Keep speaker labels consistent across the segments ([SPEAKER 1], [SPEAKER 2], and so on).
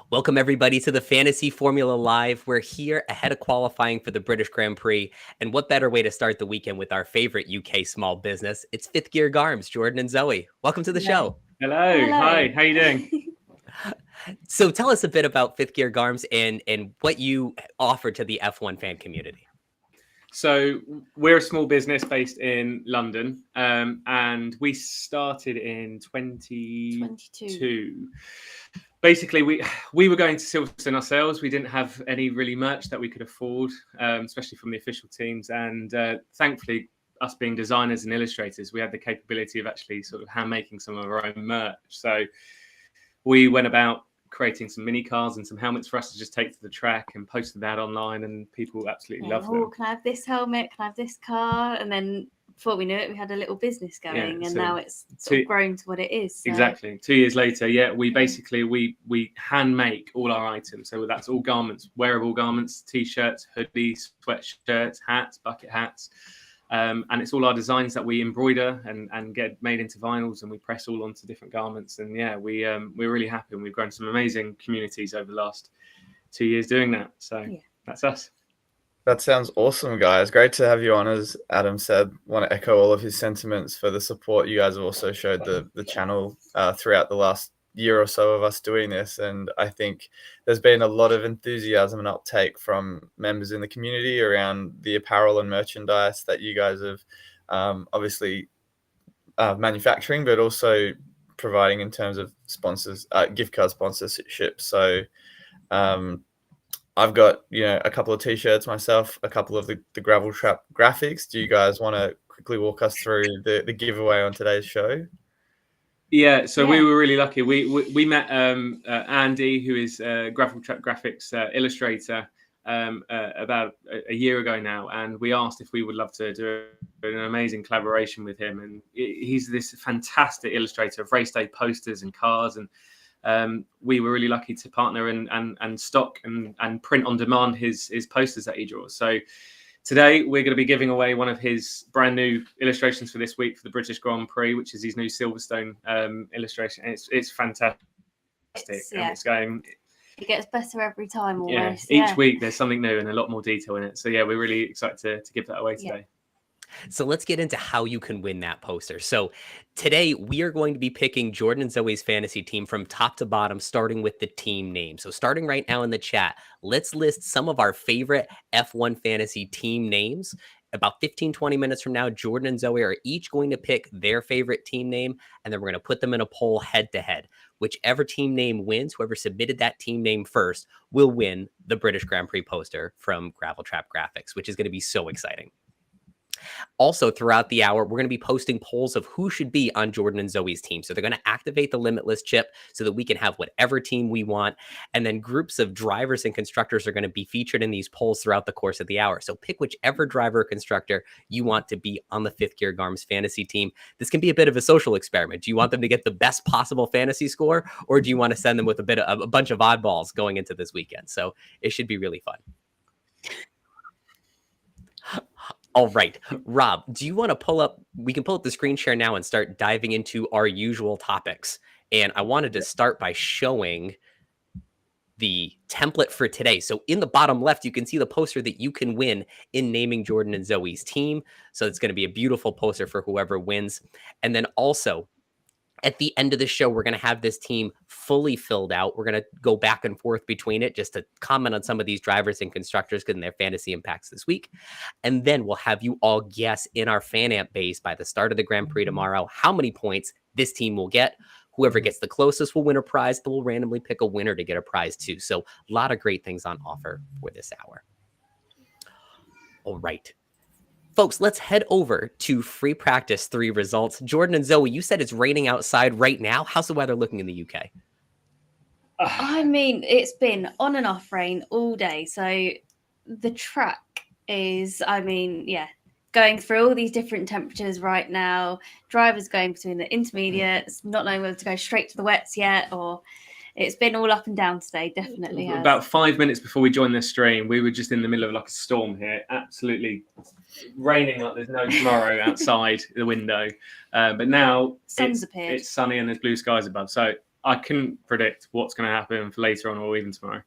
[SPEAKER 1] Welcome, everybody, to the Fantasy Formula Live. We're here ahead of qualifying for the British Grand Prix. And what better way to start the weekend with our favorite UK small business? It's Fifth Gear Garms, Jordan and Zoe. Welcome to the show.
[SPEAKER 2] Hello. Hi. How you doing?
[SPEAKER 1] So tell us a bit about Fifth Gear Garms and what you offer to the F1 fan community.
[SPEAKER 2] So we're a small business based in London, and we started in 2022. Basically, we were going to Silverstone ourselves. We didn't have any really merch that we could afford, especially from the official teams. And thankfully, us being designers and illustrators, we had the capability of actually sort of hand making some of our own merch. So we went about creating some mini cars and some helmets for us to just take to the track and posted that online, and people absolutely loved them.
[SPEAKER 3] Can I have this helmet? Can I have this car? And then before we knew it, we had a little business going, and now it's sort of grown to what it is. So.
[SPEAKER 2] Exactly. 2 years later, we basically we hand make all our items. So that's all garments, wearable garments, t-shirts, hoodies, sweatshirts, hats, bucket hats. And it's all our designs that we embroider and get made into vinyls, and we press all onto different garments. And we're really happy, and we've grown some amazing communities over the last 2 years doing that. So that's us.
[SPEAKER 4] That sounds awesome, guys. Great to have you on. As Adam said, want to echo all of his sentiments for the support you guys have also showed the channel throughout the last year or so of us doing this. And I think there's been a lot of enthusiasm and uptake from members in the community around the apparel and merchandise that you guys have obviously manufacturing, but also providing in terms of sponsors, gift card sponsorship. So I've got, a couple of t-shirts myself, a couple of the gravel trap graphics. Do you guys want to quickly walk us through the giveaway on today's show?
[SPEAKER 2] So we were really lucky. We met Andy, who is a gravel trap graphics illustrator, about a year ago now, and we asked if we would love to do an amazing collaboration with him. And he's this fantastic illustrator of race day posters and cars, and we were really lucky to partner and stock and print on demand his posters that he draws. So today we're going to be giving away one of his brand new illustrations for this week for the British Grand Prix, which is his new Silverstone illustration. And it's fantastic. It's going.
[SPEAKER 3] It gets better every time almost.
[SPEAKER 2] Each week there's something new and a lot more detail in it. So we're really excited to give that away today.
[SPEAKER 1] So let's get into how you can win that poster. So today we are going to be picking Jordan and Zoe's fantasy team from top to bottom, starting with the team name. So starting right now in the chat, let's list some of our favorite F1 fantasy team names. About 15, 20 minutes from now, Jordan and Zoe are each going to pick their favorite team name, and then we're going to put them in a poll head to head. Whichever team name wins, whoever submitted that team name first will win the British Grand Prix poster from Gravel Trap Graphics, which is going to be so exciting. Also, throughout the hour, we're going to be posting polls of who should be on Jordan and Zoe's team. So they're going to activate the Limitless chip so that we can have whatever team we want. And then groups of drivers and constructors are going to be featured in these polls throughout the course of the hour. So pick whichever driver or constructor you want to be on the Fifth Gear Garms fantasy team. This can be a bit of a social experiment. Do you want them to get the best possible fantasy score, or do you want to send them with a bunch of oddballs going into this weekend? So it should be really fun. All right, Rob, do you want to we can pull up the screen share now and start diving into our usual topics. And I wanted to start by showing the template for today. So in the bottom left, you can see the poster that you can win in naming Jordan and Zoe's team. So it's going to be a beautiful poster for whoever wins. And then also, at the end of the show, we're going to have this team fully filled out. We're going to go back and forth between it just to comment on some of these drivers and constructors and their fantasy impacts this week. And then we'll have you all guess in our fan amp base by the start of the Grand Prix tomorrow how many points this team will get. Whoever gets the closest will win a prize, and we'll randomly pick a winner to get a prize too. So a lot of great things on offer for this hour. All right. Folks, let's head over to free practice 3 results. Jordan and Zoe, you said it's raining outside right now. How's the weather looking in the UK?
[SPEAKER 3] I mean, it's been on and off rain all day. So the track is, going through all these different temperatures right now. Drivers going between the intermediates, not knowing whether to go straight to the wets yet, or it's been all up and down today, definitely has.
[SPEAKER 2] About 5 minutes before we joined this stream, we were just in the middle of like a storm here, absolutely raining like there's no tomorrow outside the window. But now
[SPEAKER 3] Sun's appeared.
[SPEAKER 2] It's sunny and there's blue skies above. So I couldn't predict what's going to happen for later on or even tomorrow.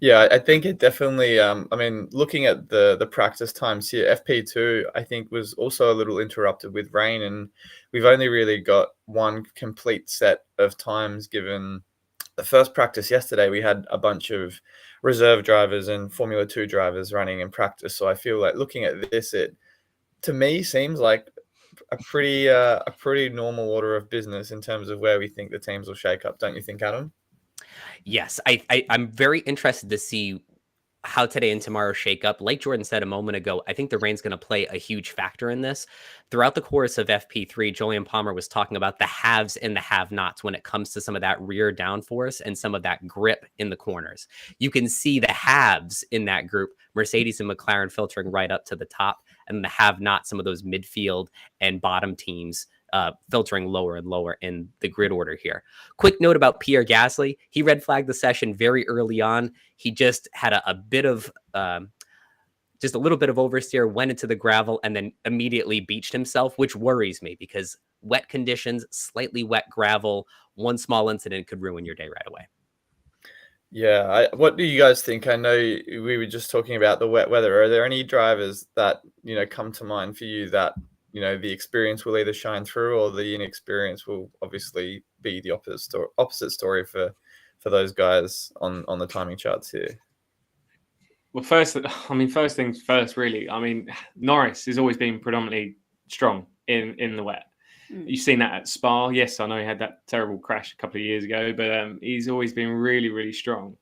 [SPEAKER 4] Yeah, I think it definitely, I mean, looking at the practice times here, FP2, I think was also a little interrupted with rain, and we've only really got one complete set of times given the first practice yesterday. We had a bunch of reserve drivers and Formula 2 drivers running in practice. So I feel like looking at this, it, to me, seems like a pretty normal order of business in terms of where we think the teams will shake up. Don't you think, Adam?
[SPEAKER 1] Yes, I'm very interested to see how today and tomorrow shake up. Like Jordan said a moment ago, I think the rain's going to play a huge factor in this. Throughout the course of FP3, Julian Palmer was talking about the haves and the have-nots when it comes to some of that rear downforce and some of that grip in the corners. You can see the haves in that group, Mercedes and McLaren filtering right up to the top, and the have-nots, some of those midfield and bottom teams filtering lower and lower in the grid order here. Quick note about Pierre Gasly. He red flagged the session very early on. He just had a bit of, just a little bit of oversteer, went into the gravel, and then immediately beached himself, which worries me because wet conditions, slightly wet gravel, one small incident could ruin your day right away.
[SPEAKER 4] Yeah, what do you guys think? I know we were just talking about the wet weather. Are there any drivers that, come to mind for you that, the experience will either shine through, or the inexperience will obviously be the opposite story for those guys on the timing charts here?
[SPEAKER 2] Well, first things first, really. I mean, Norris has always been predominantly strong in the wet. You've seen that at Spa. Yes, I know he had that terrible crash a couple of years ago, but he's always been really, really strong.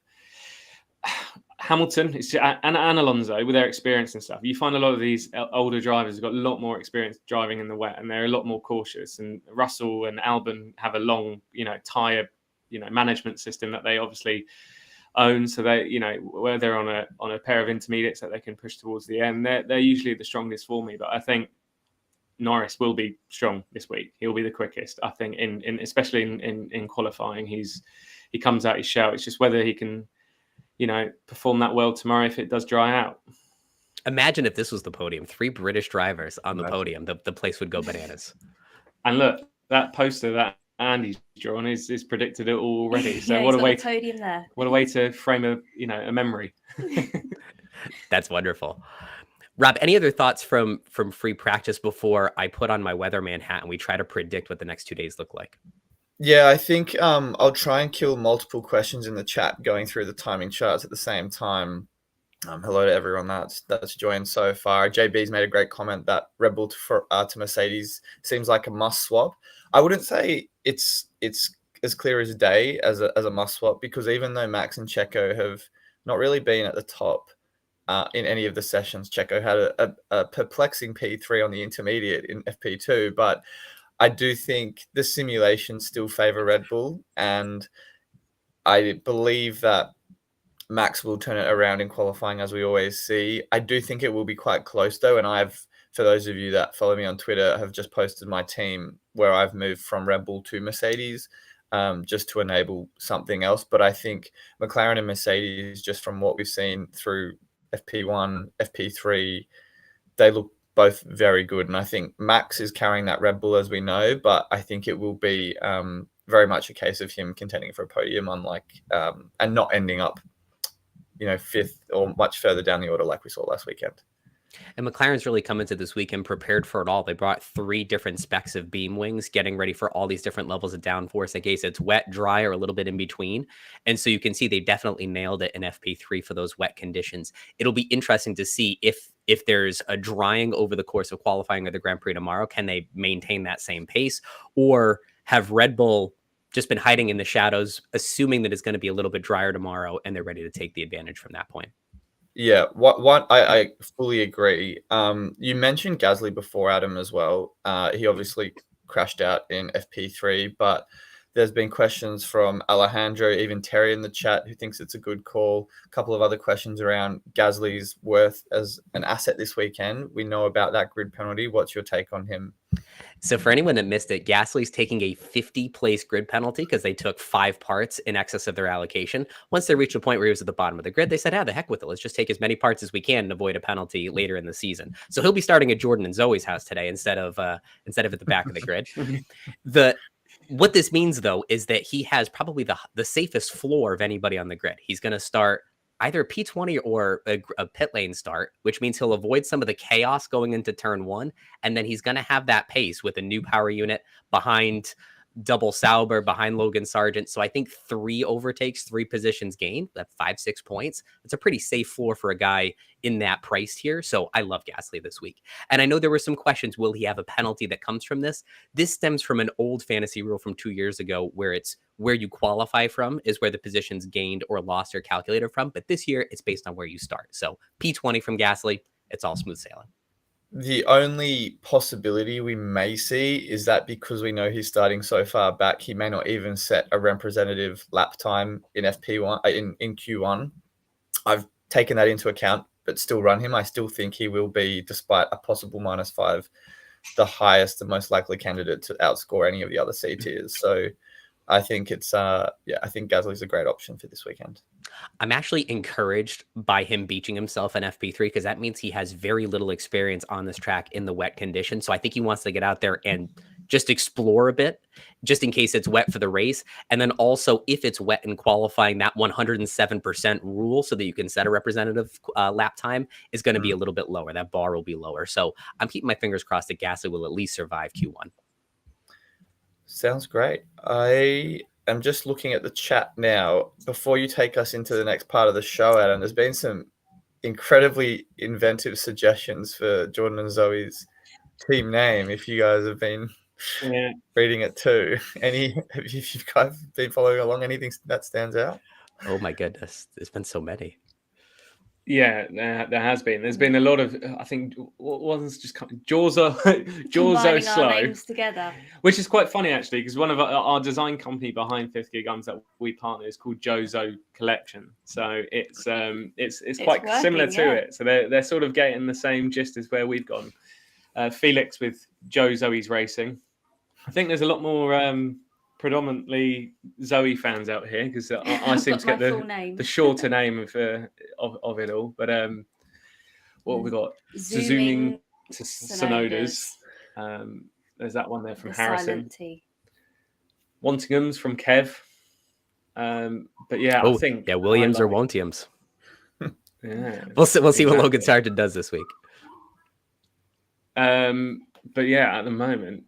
[SPEAKER 2] Hamilton and Alonso, with their experience and stuff, you find a lot of these older drivers have got a lot more experience driving in the wet, and they're a lot more cautious. And Russell and Albon have a long, tyre, management system that they obviously own. So they, where they're on a pair of intermediates that they can push towards the end, they're usually the strongest for me. But I think Norris will be strong this week. He'll be the quickest, I think, especially in qualifying. He comes out his shell. It's just whether he can, perform that well tomorrow if it does dry out.
[SPEAKER 1] Imagine if this was the podium, 3 British drivers on the podium. The place would go bananas.
[SPEAKER 2] And look, that poster that Andy's drawn is predicted it already. So
[SPEAKER 3] yeah,
[SPEAKER 2] what a way
[SPEAKER 3] podium there.
[SPEAKER 2] What a way to frame a memory.
[SPEAKER 1] That's wonderful. Rob, any other thoughts from free practice before I put on my weatherman hat and we try to predict what the next 2 days look like?
[SPEAKER 4] Yeah, I think I'll try and kill multiple questions in the chat going through the timing charts at the same time. Hello to everyone that's joined so far. JB's made a great comment that Red Bull to Mercedes seems like a must swap. I wouldn't say it's as clear as day as a must swap, because even though Max and Checo have not really been at the top in any of the sessions, Checo had a perplexing P3 on the intermediate in FP2, but I do think the simulations still favor Red Bull, and I believe that Max will turn it around in qualifying, as we always see. I do think it will be quite close, though, and for those of you that follow me on Twitter, have just posted my team where I've moved from Red Bull to Mercedes just to enable something else. But I think McLaren and Mercedes, just from what we've seen through FP1, FP3, they look both very good. And I think Max is carrying that Red Bull, as we know, but I think it will be very much a case of him contending for a podium, unlike and not ending up, 5th or much further down the order like we saw last weekend.
[SPEAKER 1] And McLaren's really come into this weekend prepared for it all. They brought 3 different specs of beam wings, getting ready for all these different levels of downforce in case it's wet, dry, or a little bit in between. And so you can see they definitely nailed it in FP3 for those wet conditions. It'll be interesting to see if there's a drying over the course of qualifying or the Grand Prix tomorrow. Can they maintain that same pace, or have Red Bull just been hiding in the shadows, assuming that it's going to be a little bit drier tomorrow and they're ready to take the advantage from that point?
[SPEAKER 4] Yeah, what I fully agree. You mentioned Gasly before, Adam, as well. He obviously crashed out in FP3, but there's been questions from Alejandro, even Terry in the chat, who thinks it's a good call. A couple of other questions around Gasly's worth as an asset this weekend. We know about that grid penalty. What's your take on him?
[SPEAKER 1] So for anyone that missed it, Gasly's taking a 50-place grid penalty because they took 5 parts in excess of their allocation. Once they reached a point where he was at the bottom of the grid, they said, the heck with it. Let's just take as many parts as we can and avoid a penalty later in the season. So he'll be starting at Jordan and Zoe's house today instead of at the back of the grid. What this means, though, is that he has probably the safest floor of anybody on the grid. He's going to start either a P20 or a pit lane start, which means he'll avoid some of the chaos going into turn 1. And then he's going to have that pace with a new power unit behind double Sauber, behind Logan Sargent. So I think 3 overtakes, 3 positions gained, that 5-6 points. It's a pretty safe floor for a guy in that price tier. So I love Gasly this week. And I know there were some questions. Will he have a penalty that comes from this? This stems from an old fantasy rule from 2 years ago, where it's where you qualify from is where the positions gained or lost are calculated from. But this year it's based on where you start. So P20 from Gasly, it's all smooth sailing.
[SPEAKER 4] The only possibility we may see is that because we know he's starting so far back, he may not even set a representative lap time in FP1 in Q1. I've taken that into account, but still run him. I still think he will be, despite a possible -5, the highest and most likely candidate to outscore any of the other C tiers. So I think it's I think Gasly's a great option for this weekend.
[SPEAKER 1] I'm actually encouraged by him beaching himself in FP3 because that means he has very little experience on this track in the wet conditions. So I think he wants to get out there and just explore a bit, just in case it's wet for the race. And then also, if it's wet in qualifying, that 107% rule so that you can set a representative lap time is going to be a little bit lower. That bar will be lower. So I'm keeping my fingers crossed that Gasly will at least survive Q1.
[SPEAKER 4] Sounds great. I am just looking at the chat now. Before you take us into the next part of the show, Adam, there's been some incredibly inventive suggestions for Jordan and Zoe's team name. If you guys have been reading it too, if you guys been following along, anything that stands out?
[SPEAKER 1] Oh my goodness, there's been so many.
[SPEAKER 2] Yeah, there has been. There's been a lot of, I think, one's just Jorzo Slow.
[SPEAKER 3] Names together.
[SPEAKER 2] Which is quite funny, actually, because one of our design company behind Fifth Gear Guns that we partner is called Jozo Collection. So it's quite
[SPEAKER 3] working,
[SPEAKER 2] similar to it. So they're sort of getting the same gist as where we've gone. Felix with Joe Zoe's Racing. I think there's a lot more predominantly Zoe fans out here because I seem to get the shorter name of it all. But what have we got? Zooming to Sonodas. There's that one there from Harrison. Wantingham's from Kev. But yeah, I think
[SPEAKER 1] Williams or Wontiums.
[SPEAKER 2] Yeah,
[SPEAKER 1] we'll see what Logan Sargent does this week.
[SPEAKER 2] But yeah, at the moment,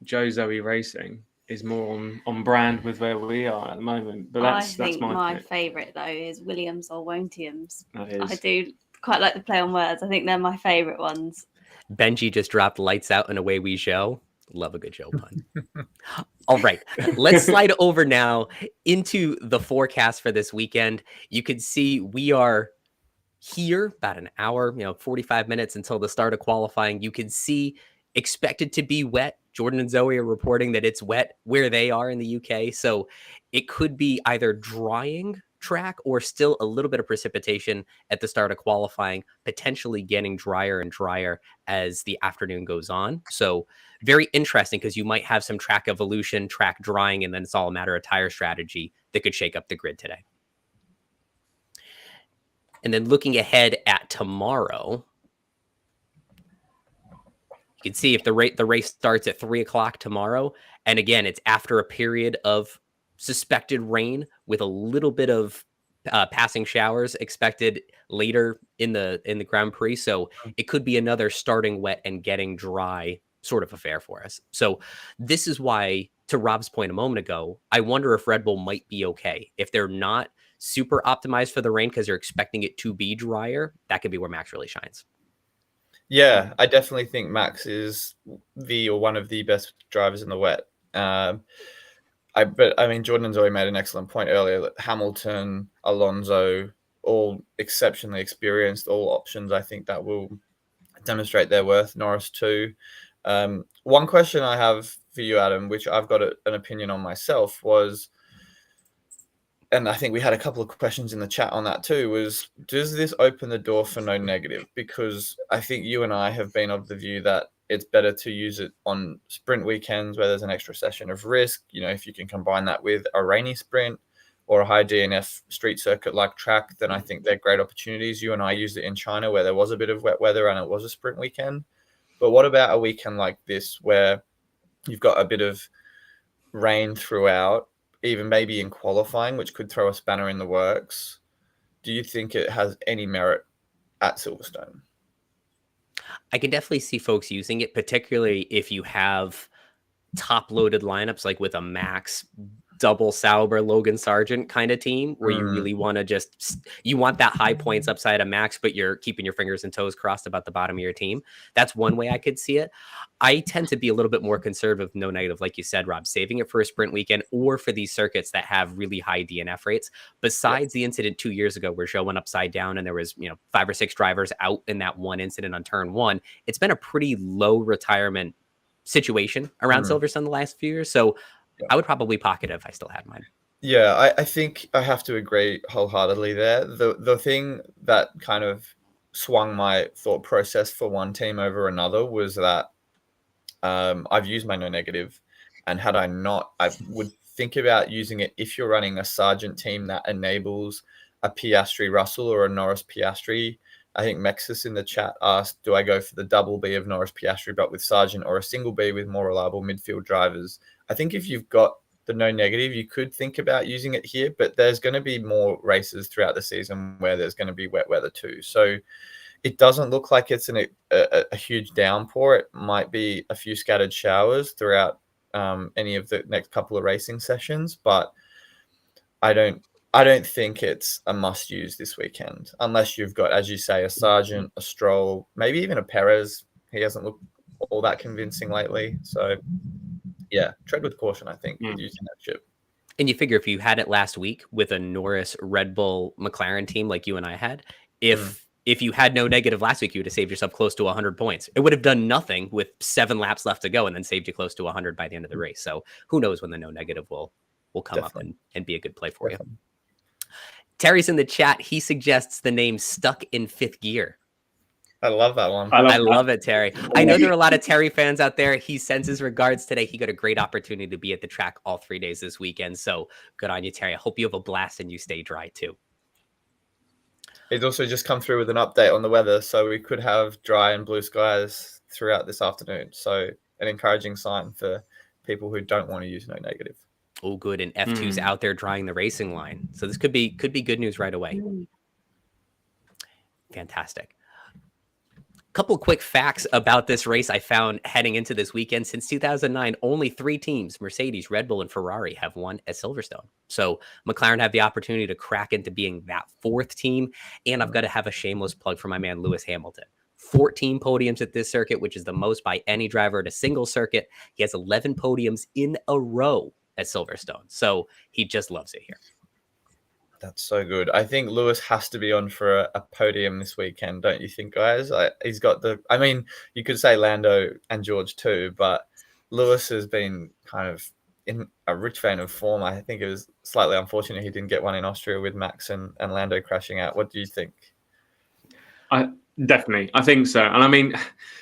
[SPEAKER 2] Joe Zoe Racing is more on brand with where we are at the moment. But I think
[SPEAKER 3] my favourite though is Williams or Wontiums. I do quite like the play on words. I think they're my favourite ones.
[SPEAKER 1] Benji just dropped lights out and away we show. Love a good show pun. All right, let's slide over now into the forecast for this weekend. You can see we are here about an hour, 45 minutes until the start of qualifying. You can see expected to be wet. Jordan and Zoe are reporting that it's wet where they are in the UK. So it could be either drying track or still a little bit of precipitation at the start of qualifying, potentially getting drier and drier as the afternoon goes on. So very interesting because you might have some track evolution, track drying, and then it's all a matter of tire strategy that could shake up the grid today. And then looking ahead at tomorrow, you can see if the race starts at 3:00 tomorrow. And again, it's after a period of suspected rain with a little bit of passing showers expected later in the Grand Prix. So it could be another starting wet and getting dry sort of affair for us. So this is why, to Rob's point a moment ago, I wonder if Red Bull might be okay. If they're not super optimized for the rain because they're expecting it to be drier, that could be where Max really shines.
[SPEAKER 4] Yeah, I definitely think Max is one of the best drivers in the wet. But I mean, Jordan and Zoe made an excellent point earlier that Hamilton, Alonso, all exceptionally experienced, all options. I think that will demonstrate their worth. Norris too. One question I have for you, Adam, which I've got an opinion on myself, was, and I think we had a couple of questions in the chat on that too, was, does this open the door for no negative? Because I think you and I have been of the view that it's better to use it on sprint weekends where there's an extra session of risk. If you can combine that with a rainy sprint or a high DNF street circuit like track, then I think they're great opportunities. You and I used it in China where there was a bit of wet weather and it was a sprint weekend. But what about a weekend like this where you've got a bit of rain throughout, even maybe in qualifying, which could throw a spanner in the works, do you think it has any merit at Silverstone?
[SPEAKER 1] I can definitely see folks using it, particularly if you have top-loaded lineups, like with a Max double Sauber Logan Sargent kind of team, where you really want to you want that high points upside of Max, but you're keeping your fingers and toes crossed about the bottom of your team. That's one way I could see it. I tend to be a little bit more conservative, no negative, like you said, Rob, saving it for a sprint weekend or for these circuits that have really high DNF rates. Besides the incident 2 years ago where Joe went upside down and there was 5 or 6 drivers out in that one incident on turn 1, it's been a pretty low retirement situation around Silverstone the last few years. So I would probably pocket it if I still had mine.
[SPEAKER 4] Yeah, I think I have to agree wholeheartedly there. The thing that kind of swung my thought process for one team over another was that I've used my no negative, and had I not, I would think about using it if you're running a Sargent team that enables a Piastri Russell or a Norris Piastri. I think Mexis in the chat asked, do I go for the double B of Norris Piastri but with Sargent, or a single B with more reliable midfield drivers? I think if you've got the no negative, you could think about using it here, but there's going to be more races throughout the season where there's going to be wet weather too. So it doesn't look like it's a huge downpour. It might be a few scattered showers throughout any of the next couple of racing sessions, but I don't think it's a must use this weekend, unless you've got, as you say, a Sargent, a Stroll, maybe even a Perez. He hasn't looked all that convincing lately. So yeah, tread with caution, I think, with using that chip.
[SPEAKER 1] And you figure if you had it last week with a Norris, Red Bull, McLaren team like you and I had, if you had no negative last week, you would have saved yourself close to 100 points. It would have done nothing with 7 laps left to go and then saved you close to 100 by the end of the race. So who knows when the no negative will come up and be a good play for you. Terry's in the chat. He suggests the name Stuck in Fifth Gear.
[SPEAKER 4] I love that one.
[SPEAKER 1] I love it, Terry. I know there are a lot of Terry fans out there. He sends his regards today. He got a great opportunity to be at the track all 3 days this weekend. So good on you, Terry. I hope you have a blast and you stay dry too.
[SPEAKER 4] He's also just come through with an update on the weather. So we could have dry and blue skies throughout this afternoon. So an encouraging sign for people who don't want to use no negative.
[SPEAKER 1] Oh, good. And F2's out there drying the racing line. So this could be good news right away. Fantastic. Couple quick facts about this race I found heading into this weekend. Since 2009, only 3 teams, Mercedes, Red Bull, and Ferrari, have won at Silverstone. So McLaren have the opportunity to crack into being that 4th team. And I've got to have a shameless plug for my man, Lewis Hamilton. 14 podiums at this circuit, which is the most by any driver at a single circuit. He has 11 podiums in a row at Silverstone. So he just loves it here.
[SPEAKER 4] That's so good. I think Lewis has to be on for a podium this weekend, don't you think, guys? He's got you could say Lando and George too, but Lewis has been kind of in a rich vein of form. I think it was slightly unfortunate he didn't get one in Austria with Max and Lando crashing out. What do you think?
[SPEAKER 2] Definitely. I think so. And I mean,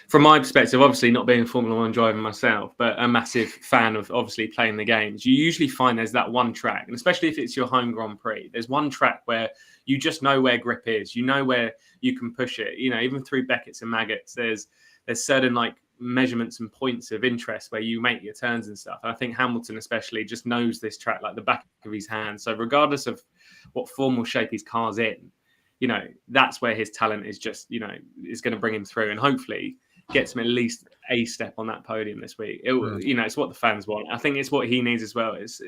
[SPEAKER 2] from my perspective, obviously not being a Formula One driver myself, but a massive fan of obviously playing the games, you usually find there's that one track, and especially if it's your home Grand Prix, there's one track where you just know where grip is, you know where you can push it. Even through Beckett's and Maggots, there's certain like measurements and points of interest where you make your turns and stuff. And I think Hamilton especially just knows this track like the back of his hand. So regardless of what formal shape his car's in, that's where his talent is just, is going to bring him through and hopefully gets him at least a step on that podium this week. It's what the fans want. I think it's what he needs as well. It's,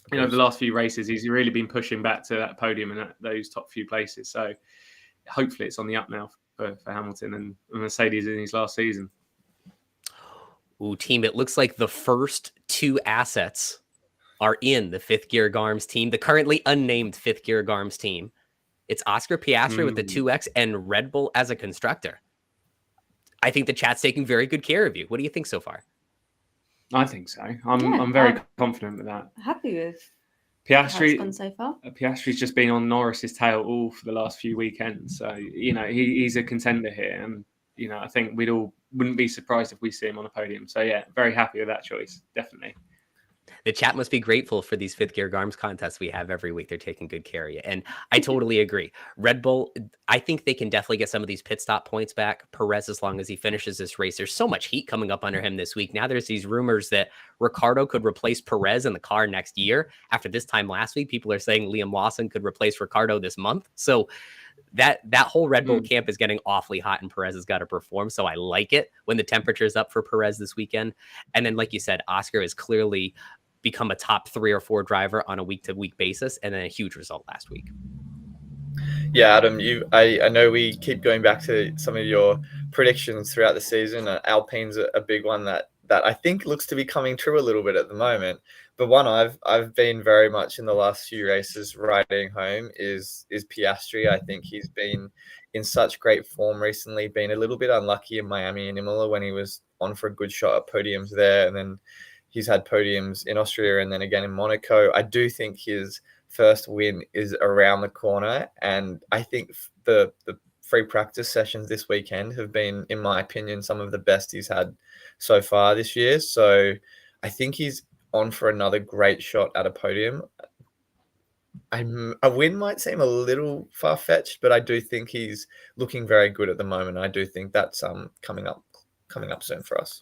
[SPEAKER 2] the last few races, he's really been pushing back to that podium and those top few places. So hopefully it's on the up now for Hamilton and Mercedes in his last season.
[SPEAKER 1] Ooh, team, it looks like the first 2 assets are in the Fifth Gear Garms team, the currently unnamed Fifth Gear Garms team. It's Oscar Piastri with the 2X and Red Bull as a constructor. I think the chat's taking very good care of you. What do you think so far?
[SPEAKER 2] I think so. I'm very confident with that.
[SPEAKER 3] Happy with
[SPEAKER 2] Piastri.
[SPEAKER 3] Gone so far.
[SPEAKER 2] Piastri's just been on Norris's tail all for the last few weekends. So, he's a contender here. And, I think wouldn't be surprised if we see him on a podium. So, yeah, very happy with that choice. Definitely.
[SPEAKER 1] The chat must be grateful for these fifth gear Garms contests we have every week. They're taking good care of you. And I totally agree. Red Bull, I think they can definitely get some of these pit stop points back. Perez, as long as he finishes this race, there's so much heat coming up under him this week. Now there's these rumors that Ricciardo could replace Perez in the car next year. After this time last week, people are saying Liam Lawson could replace Ricciardo this month. So that whole Red Bull camp is getting awfully hot, and Perez has got to perform. So I like it when the temperature is up for Perez this weekend. And then, like you said, Oscar has clearly become a top 3 or 4 driver on a week-to-week basis, and then a huge result last week.
[SPEAKER 4] Yeah, Adam, I know we keep going back to some of your predictions throughout the season. Alpine's a big one that I think looks to be coming true a little bit at the moment. But one I've been very much in the last few races riding home is Piastri. I think he's been in such great form recently, been a little bit unlucky in Miami and Imola when he was on for a good shot at podiums there, and then he's had podiums in Austria and then again in Monaco. I do think his first win is around the corner, and I think the free practice sessions this weekend have been, in my opinion, some of the best he's had so far this year. So I think he's on for another great shot at a podium. A win might seem a little far-fetched, but I do think he's looking very good at the moment. I do think that's coming up soon for us.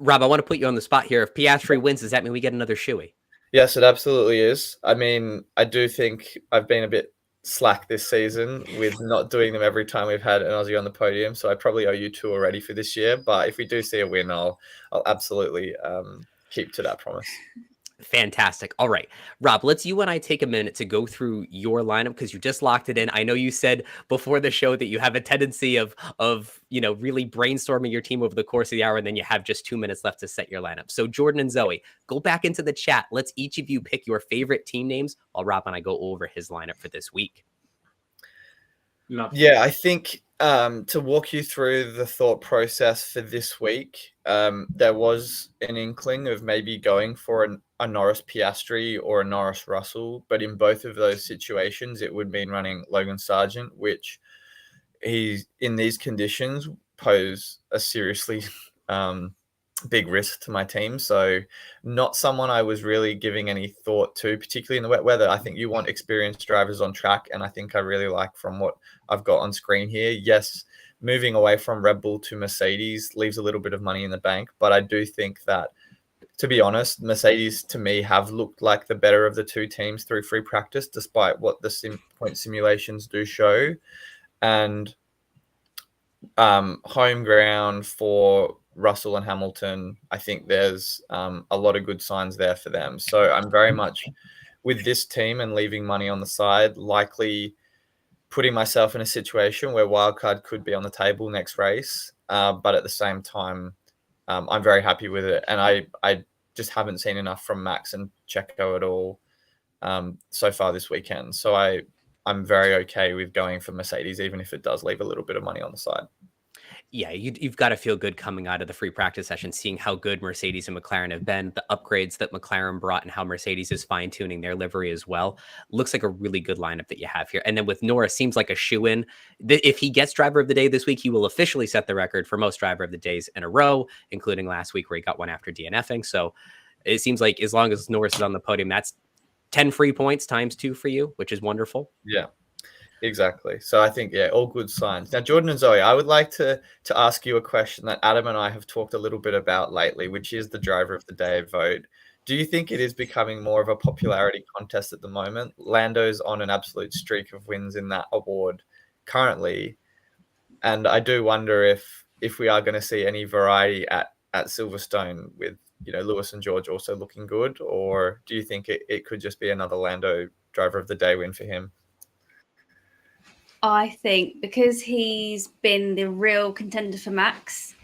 [SPEAKER 1] Rob, I want to put you on the spot here. If Piastri wins, does that mean we get another shoey?
[SPEAKER 4] Yes, it absolutely is. I mean, I do think I've been a bit slack this season with not doing them every time we've had an Aussie on the podium. So I probably owe you 2 already for this year. But if we do see a win, I'll absolutely keep to that promise.
[SPEAKER 1] Fantastic. All right, Rob, let's you and I take a minute to go through your lineup because you just locked it in. I know you said before the show that you have a tendency of really brainstorming your team over the course of the hour, and then you have just 2 minutes left to set your lineup. So Jordan and Zoe, go back into the chat. Let's each of you pick your favorite team names while Rob and I go over his lineup for this week.
[SPEAKER 4] Yeah, I think to walk you through the thought process for this week, there was an inkling of maybe going for a Norris Piastri or a Norris Russell, but in both of those situations, it would mean running Logan Sargent, which he's in these conditions pose a seriously big risk to my team. So not someone I was really giving any thought to, particularly in the wet weather. I think you want experienced drivers on track, and I think I really like from what I've got on screen here. Yes, moving away from Red Bull to Mercedes leaves a little bit of money in the bank, but I do think that, to be honest, Mercedes to me have looked like the better of the two teams through free practice, despite what the point simulations do show. And home ground for Russell and Hamilton, I think there's a lot of good signs there for them. So I'm very much with this team and leaving money on the side, likely putting myself in a situation where wildcard could be on the table next race. But at the same time, I'm very happy with it. And I just haven't seen enough from Max and Checo at all so far this weekend. So I'm very okay with going for Mercedes, even if it does leave a little bit of money on the side.
[SPEAKER 1] Yeah, you've got to feel good coming out of the free practice session, seeing how good Mercedes and McLaren have been, the upgrades that McLaren brought, and how Mercedes is fine-tuning their livery as well. Looks like a really good lineup that you have here. And then with Norris, seems like a shoe-in. If he gets driver of the day this week, he will officially set the record for most driver of the days in a row, including last week where he got one after DNFing. So it seems like as long as Norris is on the podium, that's 10 free points times 2 for you, which is wonderful.
[SPEAKER 4] Yeah. Exactly. So I think, yeah, all good signs. Now, Jordan and Zoe, I would like to ask you a question that Adam and I have talked a little bit about lately, which is the driver of the day vote. Do you think it is becoming more of a popularity contest at the moment? Lando's on an absolute streak of wins in that award currently. And I do wonder if we are going to see any variety at Silverstone with, Lewis and George also looking good, or do you think it could just be another Lando driver of the day win for him?
[SPEAKER 3] I think because he's been the real contender for Max,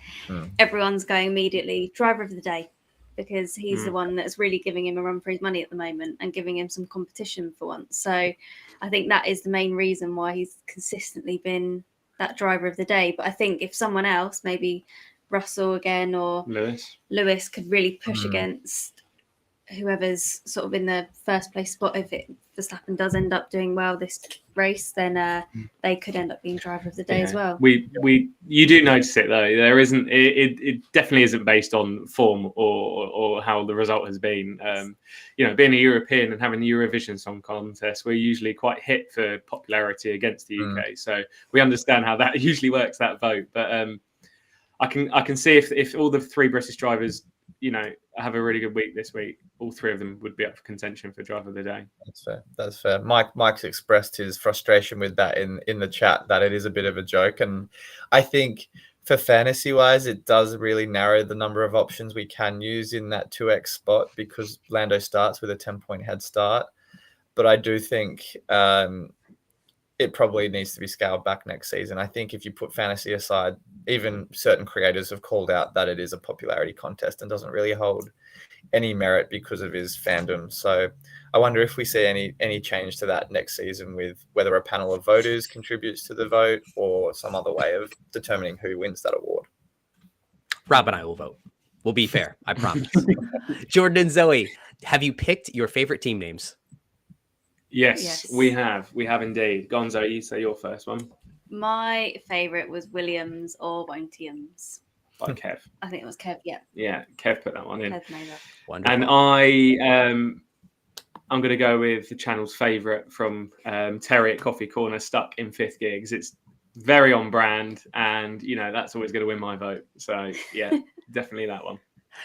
[SPEAKER 3] everyone's going immediately driver of the day, because he's the one that's really giving him a run for his money at the moment and giving him some competition for once. So I think that is the main reason why he's consistently been that driver of the day. But I think if someone else, maybe Russell again or Lewis could really push against whoever's sort of in the first place spot, if it Verstappen does end up doing well this race, then they could end up being driver of the day as well.
[SPEAKER 2] You do notice it though. There isn't. It definitely isn't based on form or how the result has been. Being a European and having the Eurovision Song Contest, we're usually quite hit for popularity against the UK. So we understand how that usually works, that vote. But I can see if all the 3 British drivers, have a really good week this week, all 3 of them would be up for contention for driver of the day.
[SPEAKER 4] That's fair. Mike's expressed his frustration with that in the chat, that it is a bit of a joke. And I think for fantasy wise, it does really narrow the number of options we can use in that 2x spot, because Lando starts with a 10-point head start. But I do think it probably needs to be scaled back next season. I think if you put fantasy aside, even certain creators have called out that it is a popularity contest and doesn't really hold any merit because of his fandom. So I wonder if we see any change to that next season, with whether a panel of voters contributes to the vote or some other way of determining who wins that award.
[SPEAKER 1] Rob and I will vote. We'll be fair, I promise. Jordan and Zoe, have you picked your favorite team names?
[SPEAKER 2] Yes, we have. We have indeed. Gonzo, you say your first one.
[SPEAKER 3] My favourite was Williams or Wontiums.
[SPEAKER 2] By Kev.
[SPEAKER 3] I think it was Kev, yeah.
[SPEAKER 2] Yeah, Kev put that one in.
[SPEAKER 3] Kev made that.
[SPEAKER 1] Wonderful.
[SPEAKER 2] And I'm going to go with the channel's favourite from Terry at Coffee Corner, Stuck in 5th Gear, because it's very on brand, and that's always going to win my vote. So yeah, definitely that one.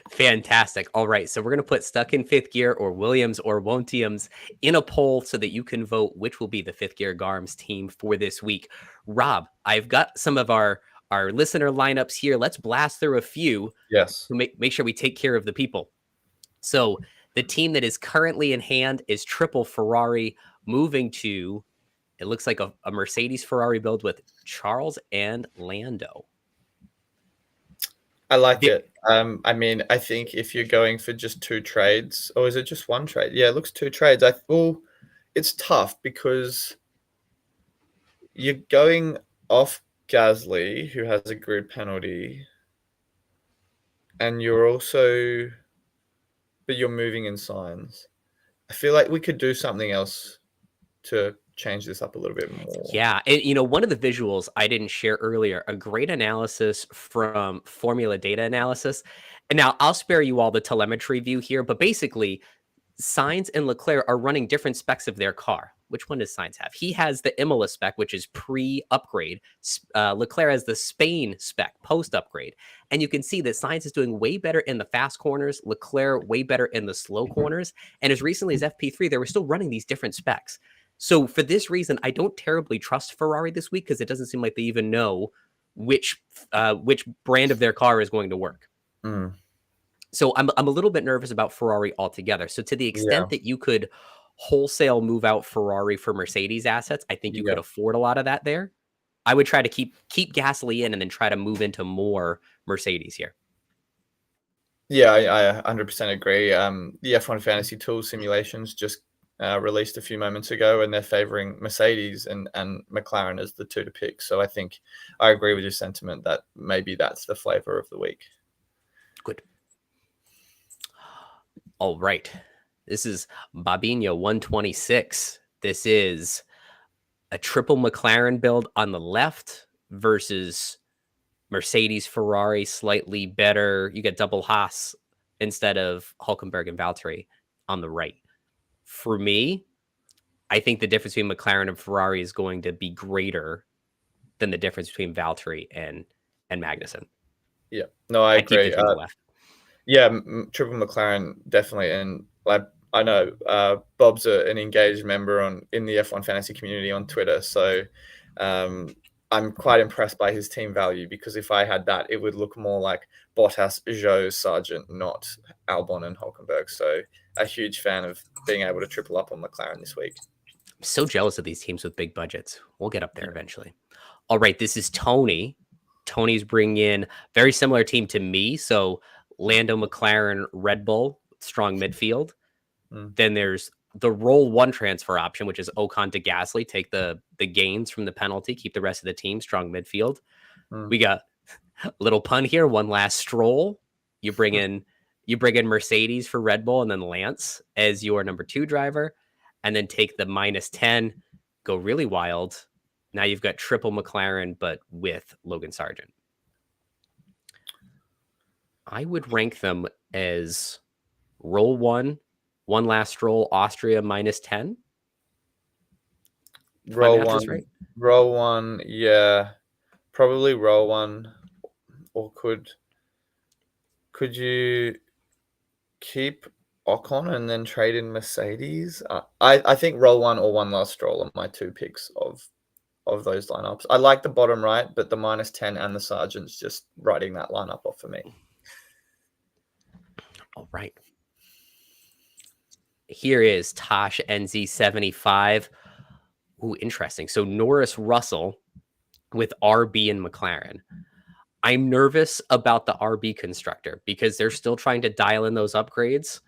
[SPEAKER 1] Fantastic. All right. So we're going to put Stuck in 5th Gear or Williams or Wontiums in a poll so that you can vote which will be the 5th Gear Garms team for this week. Rob, I've got some of our listener lineups here. Let's blast through a few.
[SPEAKER 4] Yes.
[SPEAKER 1] To make sure we take care of the people. So the team that is currently in hand is Triple Ferrari, moving to, it looks like a Mercedes Ferrari build with Charles and Lando.
[SPEAKER 4] I like it. I think if you're going for just 2 trades, or is it just 1 trade? Yeah, it looks 2 trades. It's tough because you're going off Gasly, who has a grid penalty, and you're moving in signs. I feel like we could do something else to change this up a little bit more.
[SPEAKER 1] Yeah. And, one of the visuals I didn't share earlier, a great analysis from Formula Data Analysis. And now I'll spare you all the telemetry view here, but basically Sainz and Leclerc are running different specs of their car. Which one does Sainz have? He has the Imola spec, which is pre-upgrade. Leclerc has the Spain spec, post-upgrade. And you can see that Sainz is doing way better in the fast corners, Leclerc way better in the slow corners. And as recently as FP3, they were still running these different specs. So for this reason, I don't terribly trust Ferrari this week, because it doesn't seem like they even know which brand of their car is going to work. So I'm a little bit nervous about Ferrari altogether. So to the extent that you could wholesale move out Ferrari for Mercedes assets, I think you could afford a lot of that there. I would try to keep Gasly in and then try to move into more Mercedes here.
[SPEAKER 4] Yeah, I 100% agree. The F1 Fantasy Tool simulations just released a few moments ago, and they're favoring Mercedes and McLaren as the 2 to pick. So I think I agree with your sentiment that maybe that's the flavor of the week.
[SPEAKER 1] Good. All right. This is Babinho 126. This is a triple McLaren build on the left versus Mercedes Ferrari, slightly better. You get double Haas instead of Hülkenberg and Valtteri on the right. For me, I think the difference between McLaren and Ferrari is going to be greater than the difference between Valtteri and Magnussen.
[SPEAKER 4] Yeah, no, I agree.
[SPEAKER 1] Keep the left.
[SPEAKER 4] Yeah, triple McLaren definitely, and I know Bob's an engaged member in the F1 fantasy community on Twitter, so I'm quite impressed by his team value, because if I had that, it would look more like Bottas, Zhou, Sargent, not Albon and Hülkenberg. So a huge fan of being able to triple up on McLaren this week.
[SPEAKER 1] I'm so jealous of these teams with big budgets. We'll get up there eventually. All right, this is Tony. Tony's bringing in very similar team to me. So Lando, McLaren, Red Bull, strong midfield. Then there's the roll 1 transfer option, which is Ocon to Gasly. Take the gains from the penalty, keep the rest of the team, strong midfield. We got a little pun here. One last Stroll. You bring in Mercedes for Red Bull, and then Lance as your number 2 driver. and then take the -10, go really wild. Now you've got triple McLaren, but with Logan Sargent. I would rank them as roll one last roll, Austria -10.
[SPEAKER 4] Roll one, right? Roll one, yeah, probably roll one. Or could you keep Ocon and then trade in Mercedes? I think roll one or one last stroll are my two picks of those lineups. I like the bottom right, but the -10 and the Sargent's just writing that lineup off for me.
[SPEAKER 1] All right. Here is Tosh NZ75. Ooh, interesting. So Norris Russell with RB and McLaren. I'm nervous about the RB constructor because they're still trying to dial in those upgrades.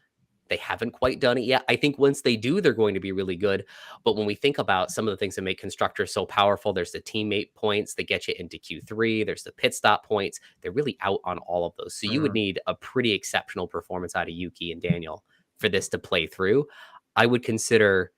[SPEAKER 1] They haven't quite done it yet. I think once they do, they're going to be really good. But when we think about some of the things that make constructors so powerful, there's the teammate points that get you into Q3. There's the pit stop points. They're really out on all of those. So you would need a pretty exceptional performance out of Yuki and Daniel for this to play through. I would consider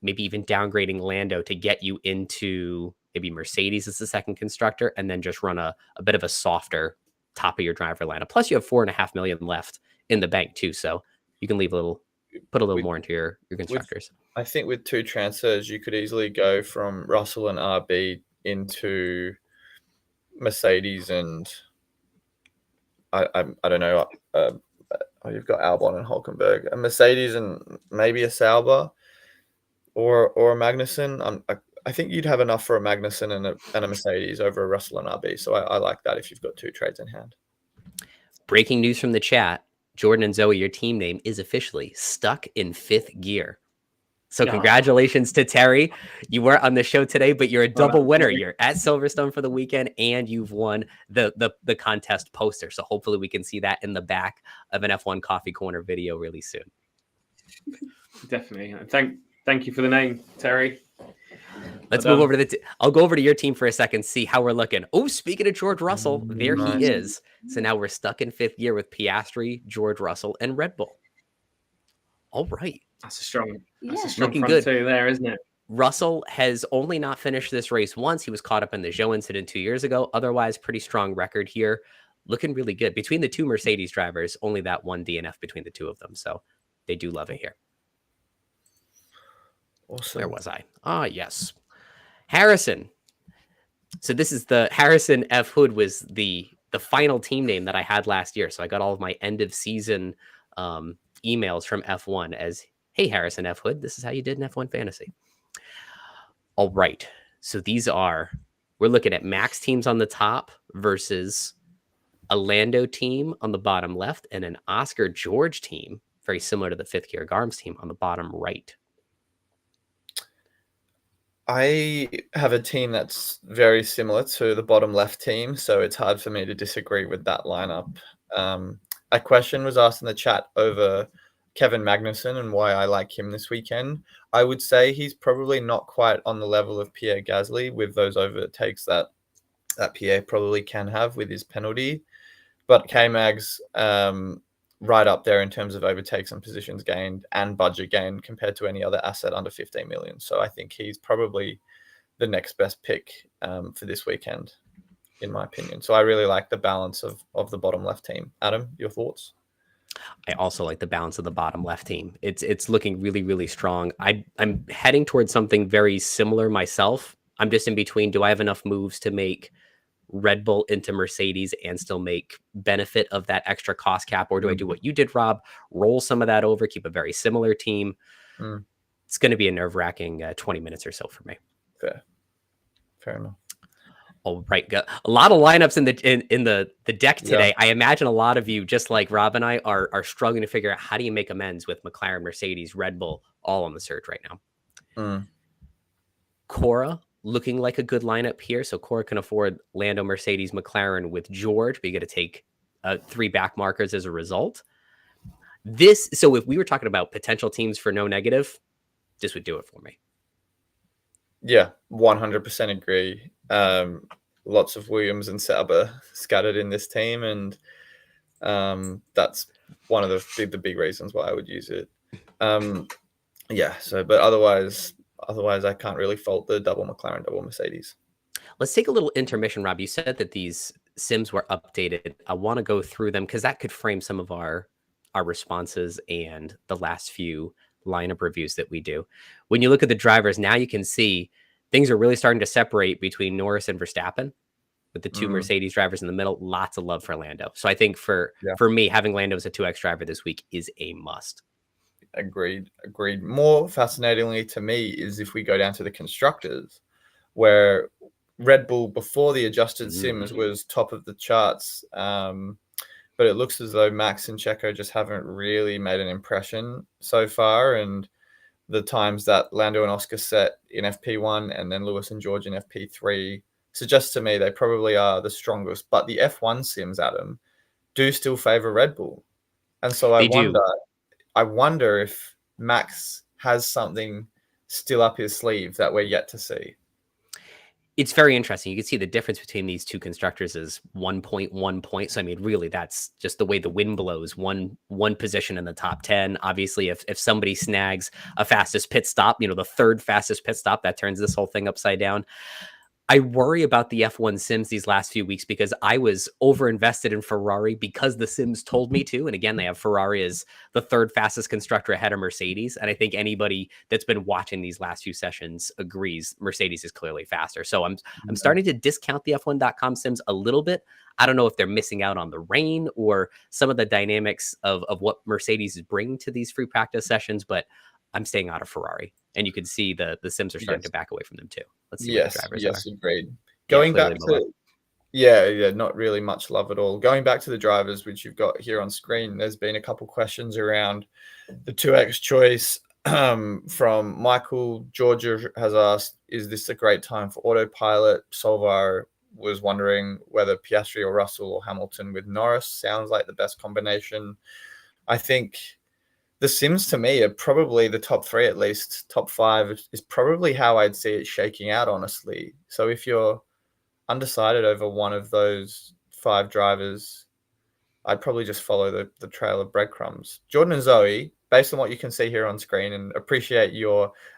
[SPEAKER 1] maybe even downgrading Lando to get you into maybe Mercedes as the second constructor, and then just run a bit of a softer top of your driver lineup. Plus you have $4.5 million left in the bank too. So you can put a little more into your constructors.
[SPEAKER 4] I think with two transfers, you could easily go from Russell and RB into Mercedes and I don't know. You've got Albon and Hulkenberg, a Mercedes and maybe a Sauber or a Magnussen. I think you'd have enough for a Magnussen and a Mercedes over a Russell and RB. So I like that if you've got two trades in hand.
[SPEAKER 1] Breaking news from the chat. Jordan and Zoe, your team name is officially stuck in 5th gear. So congratulations to Terry. You weren't on the show today, but you're a double winner. You're at Silverstone for the weekend, and you've won the contest poster. So hopefully we can see that in the back of an F1 Coffee Corner video really soon.
[SPEAKER 2] Definitely. Thank you for the name, Terry.
[SPEAKER 1] Let's move over to I'll go over to your team for a second, see how we're looking. Oh, speaking of George Russell, there he is. So now we're stuck in 5th gear with Piastri, George Russell, and Red Bull. All right.
[SPEAKER 2] That's a strong
[SPEAKER 1] looking
[SPEAKER 2] front
[SPEAKER 1] good
[SPEAKER 2] two there, isn't it?
[SPEAKER 1] Russell has only not finished this race once. He was caught up in the Zhou incident 2 years ago. Otherwise, pretty strong record here. Looking really good. Between the two Mercedes drivers, only that one DNF between the two of them. So they do love it here.
[SPEAKER 4] Awesome.
[SPEAKER 1] Where was I? Ah, yes. Harrison. So this is the Harrison F. Hood was the final team name that I had last year. So I got all of my end of season emails from F1 as, hey, Harrison F. Hood, this is how you did in F1 Fantasy. All right. So we're looking at Max teams on the top versus a Lando team on the bottom left and an Oscar George team, very similar to the 5th Gear Garms team on the bottom right.
[SPEAKER 4] I have a team that's very similar to the bottom left team, so it's hard for me to disagree with that lineup. A question was asked in the chat over Kevin Magnussen and why I like him this weekend. I would say he's probably not quite on the level of Pierre Gasly with those overtakes that Pierre probably can have with his penalty. But K-Mag's right up there in terms of overtakes and positions gained and budget gained compared to any other asset under 15 million. So I think he's probably the next best pick for this weekend, in my opinion. So I really like the balance of the bottom left team. Adam, your thoughts?
[SPEAKER 1] I also like the balance of the bottom left team. It's looking really, really strong. I'm heading towards something very similar myself. I'm just in between. Do I have enough moves to make Red Bull into Mercedes and still make benefit of that extra cost cap? Or do I do what you did, Rob? Roll some of that over, keep a very similar team. It's going to be a nerve-wracking 20 minutes or so for me.
[SPEAKER 4] Fair enough.
[SPEAKER 1] All right. Got a lot of lineups in the deck today. Yeah. I imagine a lot of you, just like Rob and I, are struggling to figure out how do you make amends with McLaren, Mercedes, Red Bull, all on the search right now. Cora looking like a good lineup here. So Cora can afford Lando, Mercedes, McLaren with George, but you got to take 3 back markers as a result. So if we were talking about potential teams for no negative, this would do it for me.
[SPEAKER 4] Yeah, 100% agree. Lots of Williams and Sauber scattered in this team, and that's one of the big reasons why I would use it. Yeah. So, but otherwise, I can't really fault the double McLaren, double Mercedes.
[SPEAKER 1] Let's take a little intermission, Rob. You said that these sims were updated. I want to go through them because that could frame some of our responses and the last few lineup reviews that we do. When you look at the drivers, now you can see things are really starting to separate between Norris and Verstappen, with the two Mercedes drivers in the middle. Lots of love for Lando. So I think for me, having Lando as a 2X driver this week is a must.
[SPEAKER 4] Agreed. More fascinatingly to me is if we go down to the constructors, where Red Bull before the adjusted sims was top of the charts, but it looks as though Max and Checo just haven't really made an impression so far, and the times that Lando and Oscar set in FP1 and then Lewis and George in FP3 suggests to me they probably are the strongest. But the F1 sims, Adam, do still favor Red Bull, and so I wonder if Max has something still up his sleeve that we're yet to see.
[SPEAKER 1] It's very interesting. You can see the difference between these two constructors is 1.1 points. So, I mean, really, that's just the way the wind blows. One position in the top 10. Obviously, if somebody snags a fastest pit stop, the third fastest pit stop, that turns this whole thing upside down. I worry about the F1 sims these last few weeks because I was overinvested in Ferrari because the sims told me to. And again, they have Ferrari as the third fastest constructor ahead of Mercedes. And I think anybody that's been watching these last few sessions agrees Mercedes is clearly faster. So I'm starting to discount the F1.com sims a little bit. I don't know if they're missing out on the rain or some of the dynamics of what Mercedes is bringing to these free practice sessions, but I'm staying out of Ferrari. And you can see the sims are starting to back away from them too. Let's see what the drivers are.
[SPEAKER 4] Agreed. Going back to not really much love at all. Going back to the drivers, which you've got here on screen, there's been a couple questions around the 2X choice. From Michael. Georgia has asked, is this a great time for autopilot? Solvar was wondering whether Piastri or Russell or Hamilton with Norris sounds like the best combination. I think the sims to me are probably the top three, at least top five is probably how I'd see it shaking out, honestly. So if you're undecided over one of those five drivers, I'd probably just follow the trail of breadcrumbs. Jordan and Zoe, based on what you can see here on screen, and appreciate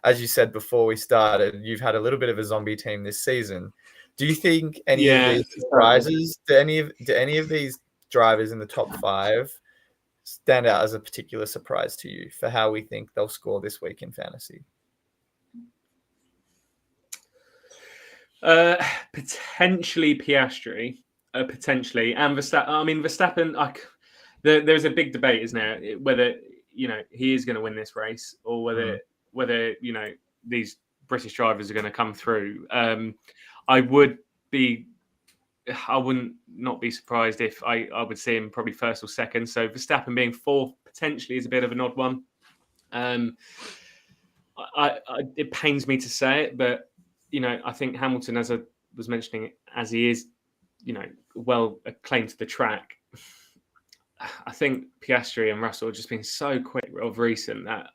[SPEAKER 4] as you said before we started, you've had a little bit of a zombie team this season. Do you think any of these surprises, do any of these drivers in the top five stand out as a particular surprise to you for how we think they'll score this week in fantasy?
[SPEAKER 2] Potentially Piastri, potentially, and Verstappen. I mean, Verstappen. There's a big debate, isn't there, whether he is going to win this race or whether these British drivers are going to come through. I wouldn't not be surprised if I would see him probably first or second. So Verstappen being fourth potentially is a bit of an odd one. It pains me to say it, but I think Hamilton, as I was mentioning, as he is, well acclaimed to the track. I think Piastri and Russell have just been so quick of recent that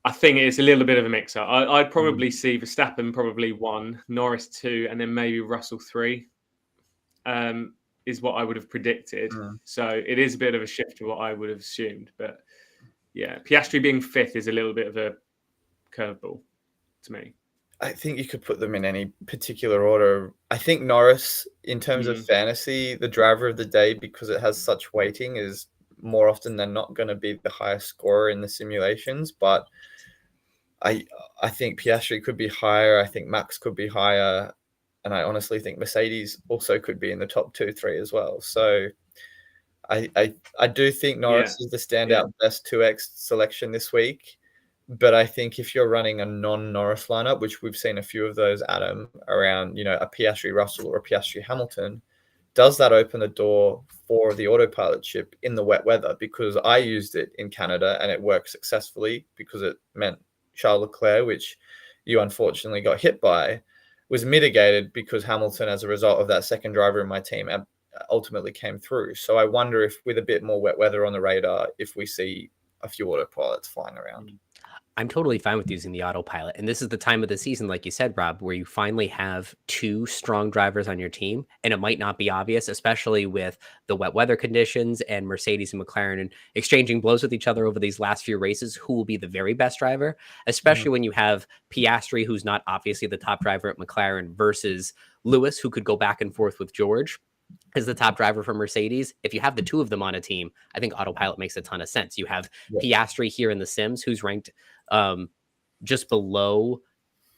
[SPEAKER 2] I think it's a little bit of a mix-up. I'd probably see Verstappen probably 1, Norris 2, and then maybe Russell 3 is what I would have predicted. So it is a bit of a shift to what I would have assumed. But yeah, Piastri being 5th is a little bit of a curveball to me.
[SPEAKER 4] I think you could put them in any particular order. I think Norris, in terms of fantasy, the driver of the day, because it has such weighting, is more often than not going to be the highest scorer in the simulations. But I think Piastri could be higher. I think Max could be higher. And I honestly think Mercedes also could be in the top 2-3 as well. So I do think Norris is the standout best 2X selection this week. But I think if you're running a non-Norris lineup, which we've seen a few of those, Adam, around, a Piastri Russell or a Piastri Hamilton, does that open the door for the autopilot chip in the wet weather? Because I used it in Canada and it worked successfully because it meant Charles Leclerc, which you unfortunately got hit by, was mitigated because Hamilton, as a result of that second driver in my team, ultimately came through. So I wonder if with a bit more wet weather on the radar, if we see a few autopilots flying around.
[SPEAKER 1] I'm totally fine with using the autopilot. And this is the time of the season, like you said, Rob, where you finally have two strong drivers on your team. And it might not be obvious, especially with the wet weather conditions and Mercedes and McLaren and exchanging blows with each other over these last few races, who will be the very best driver, especially when you have Piastri, who's not obviously the top driver at McLaren, versus Lewis, who could go back and forth with George as the top driver for Mercedes. If you have the two of them on a team, I think autopilot makes a ton of sense. You have Piastri here in the Sims, who's ranked just below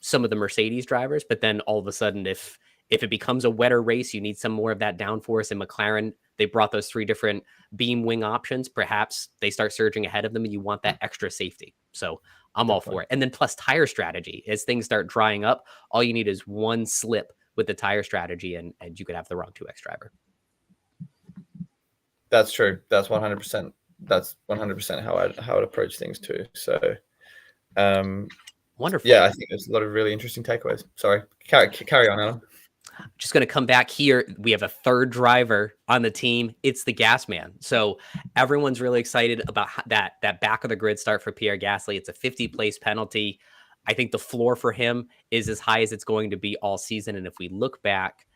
[SPEAKER 1] some of the Mercedes drivers. But then all of a sudden, if it becomes a wetter race, you need some more of that downforce. And McLaren, they brought those 3 different beam wing options. Perhaps they start surging ahead of them and you want that extra safety. So I'm all for it. And then plus tire strategy. As things start drying up, all you need is one slip with the tire strategy and you could have the wrong 2X driver.
[SPEAKER 4] That's true. That's 100%. That's 100% how I'd approach things too. So,
[SPEAKER 1] wonderful.
[SPEAKER 4] Yeah, I think there's a lot of really interesting takeaways. Sorry, carry on, Adam.
[SPEAKER 1] Just going to come back here. We have a third driver on the team. It's the Gas Man. So everyone's really excited about that back of the grid start for Pierre Gasly. It's a 50-place penalty. I think the floor for him is as high as it's going to be all season. And if we look back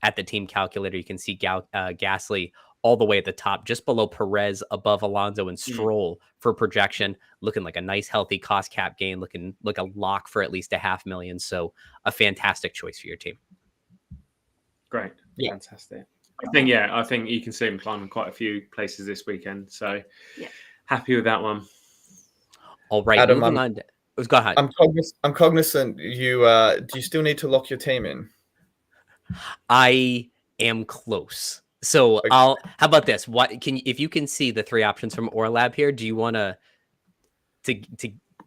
[SPEAKER 1] at the team calculator, you can see Gasly all the way at the top, just below Perez, above Alonso and Stroll for projection, looking like a nice, healthy cost cap gain, looking like a lock for at least $500,000. So a fantastic choice for your team.
[SPEAKER 2] Great. Yeah. Fantastic. I think you can see him climbing quite a few places this weekend. So happy with that one.
[SPEAKER 1] All right.
[SPEAKER 4] Adam,
[SPEAKER 1] moving on. Go ahead.
[SPEAKER 4] I'm cognizant. You do you still need to lock your team in?
[SPEAKER 1] I am close. So
[SPEAKER 4] Okay.
[SPEAKER 1] how about this? If you can see the 3 options from Orlab here, do you want to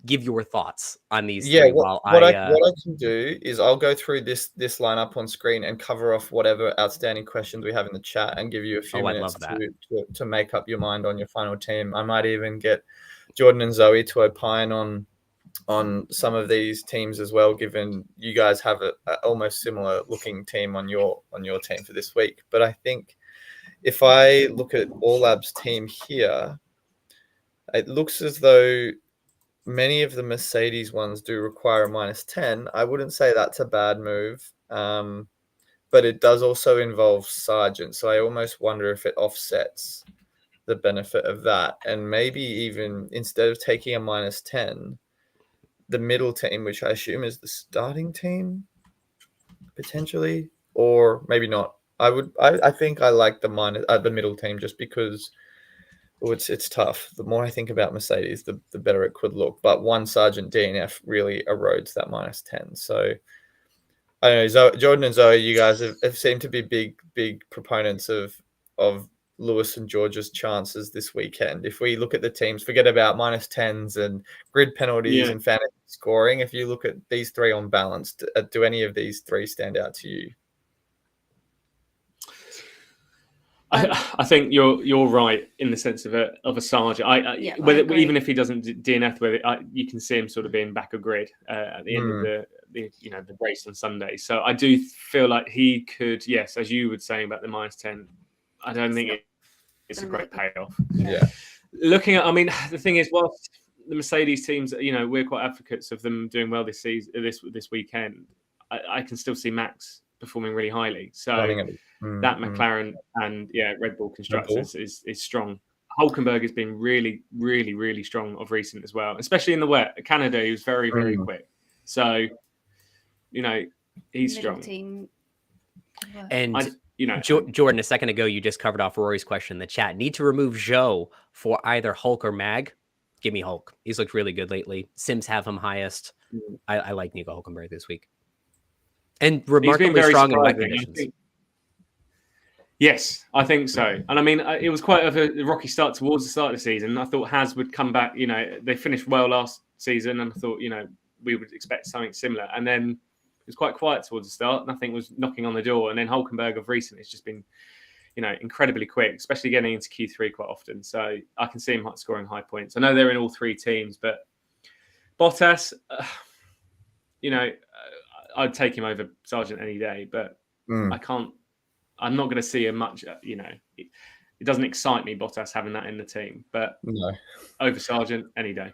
[SPEAKER 1] give your thoughts on these?
[SPEAKER 4] Yeah.
[SPEAKER 1] 3
[SPEAKER 4] What I can do is I'll go through this lineup on screen and cover off whatever outstanding questions we have in the chat and give you a few minutes to make up your mind on your final team. I might even get Jordan and Zoe to opine on some of these teams as well, given you guys have a almost similar looking team on your team for this week. But I think if I look at Orlab's team here, it looks as though many of the Mercedes ones do require a -10. I wouldn't say that's a bad move, but it does also involve Sargent. So I almost wonder if it offsets the benefit of that. And maybe even instead of taking a -10, the middle team, which I assume is the starting team, potentially, or maybe not. I think I like the middle team just because it's tough. The more I think about Mercedes, the better it could look. But one Sargent DNF really erodes that -10. So I don't know, Jordan and Zoe, you guys have seemed to be big proponents of Lewis and George's chances this weekend. If we look at the teams, forget about -10s and grid penalties and fantasy scoring. If you look at these 3 on balance, do any of these 3 stand out to you?
[SPEAKER 2] I think you're right in the sense of a Sargent. Even if he doesn't DNF with it, you can see him sort of being back of grid at the end of the race on Sunday. So I do feel like he could, yes, as you were saying about the -10. I don't think it's a great payoff.
[SPEAKER 4] Yeah.
[SPEAKER 2] Looking at, the thing is, whilst the Mercedes teams, we're quite advocates of them doing well this season, this weekend. I can still see Max performing really highly. So that McLaren and Red Bull constructors is strong. Hulkenberg has been really, really, really strong of recent as well, especially in the wet. Canada, he was very, very quick. So, he's strong.
[SPEAKER 3] Team.
[SPEAKER 1] And Jordan, a second ago, you just covered off Rory's question in the chat. Need to remove Zhou for either Hulk or Mag? Give me Hulk. He's looked really good lately. Sims have him highest. I like Nico Hulkenberg this week. And remarkably strong in wet conditions.
[SPEAKER 2] Yes, I think so. And it was quite a rocky start towards the start of the season. I thought Haas would come back. They finished well last season, and I thought, we would expect something similar. And then it was quite quiet towards the start. Nothing was knocking on the door. And then Hulkenberg of recent has just been, incredibly quick, especially getting into Q3 quite often. So I can see him scoring high points. I know they're in all 3 teams, but Bottas, I'd take him over Sargent any day, but I can't. I'm not going to see a much. It doesn't excite me, Bottas having that in the team, but over Sargent any day.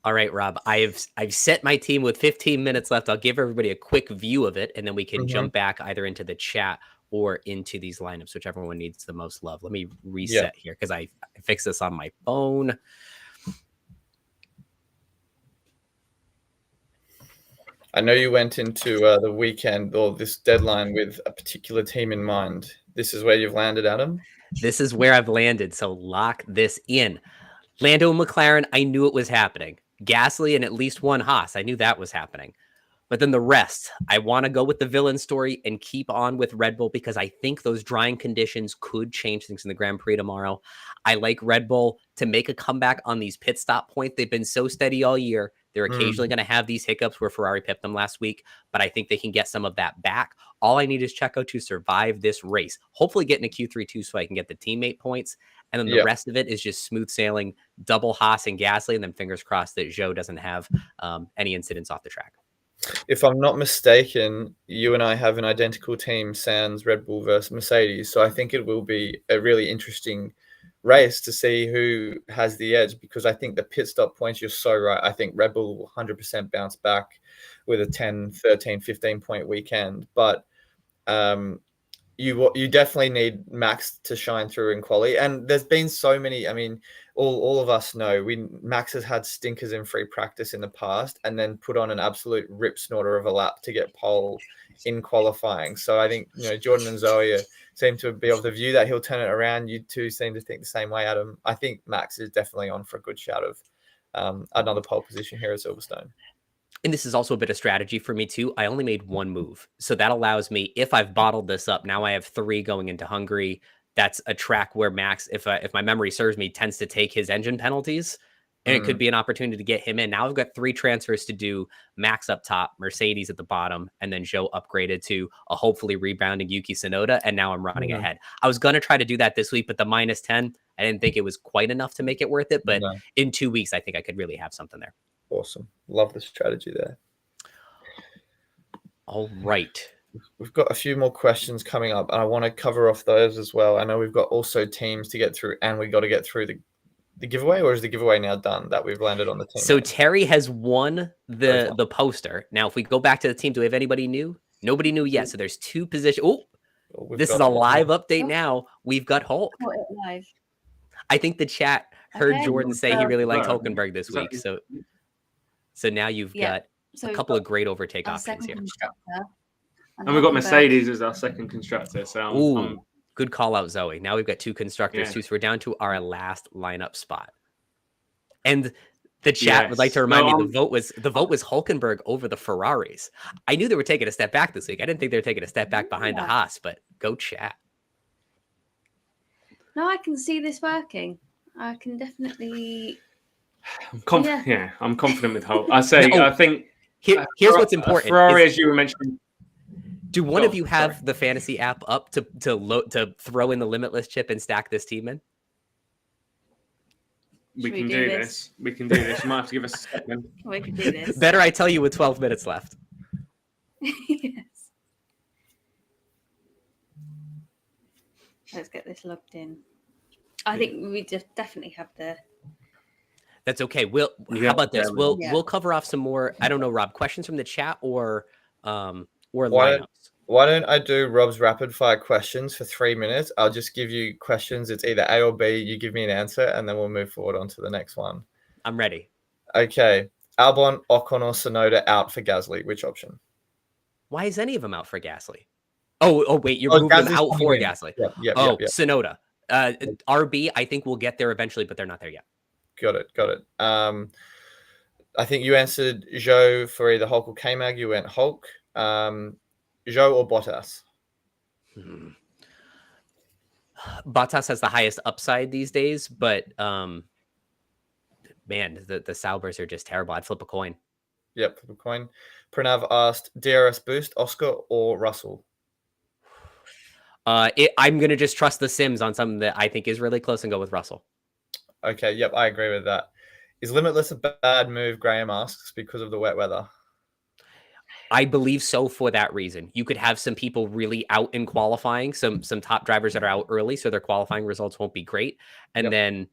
[SPEAKER 1] All right, Rob, I've set my team with 15 minutes left. I'll give everybody a quick view of it, and then we can jump back either into the chat or into these lineups, whichever one needs the most love. Let me reset here because I fixed this on my phone.
[SPEAKER 4] I know you went into the weekend or this deadline with a particular team in mind. This is where you've landed, Adam?
[SPEAKER 1] This is where I've landed, so lock this in. Lando and McLaren, I knew it was happening. Gasly and at least one Haas, I knew that was happening. But then the rest, I want to go with the villain story and keep on with Red Bull because I think those drying conditions could change things in the Grand Prix tomorrow. I like Red Bull to make a comeback on these pit stop points. They've been so steady all year. They're occasionally going to have these hiccups where Ferrari pipped them last week, but I think they can get some of that back. All I need is Checo to survive this race, hopefully get in a Q3 too so I can get the teammate points. And then the rest of it is just smooth sailing, double Haas and Gasly, and then fingers crossed that Zhou doesn't have any incidents off the track.
[SPEAKER 4] If I'm not mistaken, you and I have an identical team, sans Red Bull versus Mercedes. So I think it will be a really interesting race to see who has the edge, because I think the pit stop points, you're so right. I think Red Bull will 100% bounce back with a 10, 13, 15 point weekend. But you definitely need Max to shine through in quali. And there's been so many, I mean, all of us know Max has had stinkers in free practice in the past and then put on an absolute rip snorter of a lap to get pole in qualifying. So I think, Jordan and Zoe seem to be of the view that he'll turn it around. You two seem to think the same way, Adam. I think Max is definitely on for a good shout of another pole position here at Silverstone.
[SPEAKER 1] And this is also a bit of strategy for me too. I only made one move. So that allows me, if I've bottled this up, now I have 3 going into Hungary. That's a track where Max, if my memory serves me, tends to take his engine penalties. And it could be an opportunity to get him in. Now I've got 3 transfers to do: Max up top, Mercedes at the bottom, and then Zhou upgraded to a hopefully rebounding Yuki Tsunoda. And now I'm running ahead. I was going to try to do that this week, but the -10, I didn't think it was quite enough to make it worth it. But in 2 weeks, I think I could really have something there.
[SPEAKER 4] Awesome. Love the strategy there.
[SPEAKER 1] All right.
[SPEAKER 4] We've got a few more questions coming up, and I want to cover off those as well. I know we've got also teams to get through, and we got to get through the giveaway, or is the giveaway now done that we've landed on the team?
[SPEAKER 1] So Terry has won the poster. Now, if we go back to the team, do we have anybody new? Nobody new yet. So there's 2 positions. Oh, this is a live update now. We've got Hulk.
[SPEAKER 3] Live.
[SPEAKER 1] I think the chat heard Jordan say he really liked Hulkenberg this week. So now you've got a couple of great overtake options here.
[SPEAKER 2] And we've got Mercedes as our second constructor. So
[SPEAKER 1] good call out, Zoe. Now we've got 2 constructors too. So we're down to our last lineup spot. And the chat would like to remind me the vote was Hulkenberg over the Ferraris. I knew they were taking a step back this week. I didn't think they were taking a step back behind the Haas, but go chat.
[SPEAKER 3] No, I can see this working. I can definitely.
[SPEAKER 2] I'm confident with Hulk. I think
[SPEAKER 1] here's what's important.
[SPEAKER 2] Ferrari, as you were mentioning.
[SPEAKER 1] Do one of you have the fantasy app up to throw in the Limitless chip and stack this team in?
[SPEAKER 2] We can do this. We can do this. You might have to give us a second.
[SPEAKER 3] We can do this.
[SPEAKER 1] Better I tell you with 12 minutes left.
[SPEAKER 3] Yes. Let's get this logged in. I think we just definitely have the.
[SPEAKER 1] That's okay. How about this? We'll cover off some more. I don't know, Rob. Questions from the chat or lineups.
[SPEAKER 4] Why don't I do Rob's rapid fire questions for 3 minutes? I'll just give you questions. It's either A or B. You give me an answer, and then we'll move forward on to the next one.
[SPEAKER 1] I'm ready.
[SPEAKER 4] Okay. Albon, Ocon, or Tsunoda out for Gasly. Which option?
[SPEAKER 1] Why is any of them out for Gasly? Oh wait, you're moving them out for Gasly.
[SPEAKER 4] Yeah.
[SPEAKER 1] Tsunoda. RB, I think we'll get there eventually, but they're not there yet.
[SPEAKER 4] Got it. I think you answered Zhou for either Hulk or K-Mag. You went Hulk. Zhou or Bottas?
[SPEAKER 1] Bottas has the highest upside these days, but man, the Saubers are just terrible. I'd flip a coin.
[SPEAKER 4] Yep, flip a coin. Pranav asked DRS boost, Oscar or Russell?
[SPEAKER 1] I'm going to just trust the Sims on something that I think is really close and go with Russell.
[SPEAKER 4] Okay, yep, I agree with that. Is Limitless a bad move, Graham asks, because of the wet weather?
[SPEAKER 1] I believe so for that reason. You could have some people really out in qualifying, some top drivers that are out early, so their qualifying results won't be great. And then,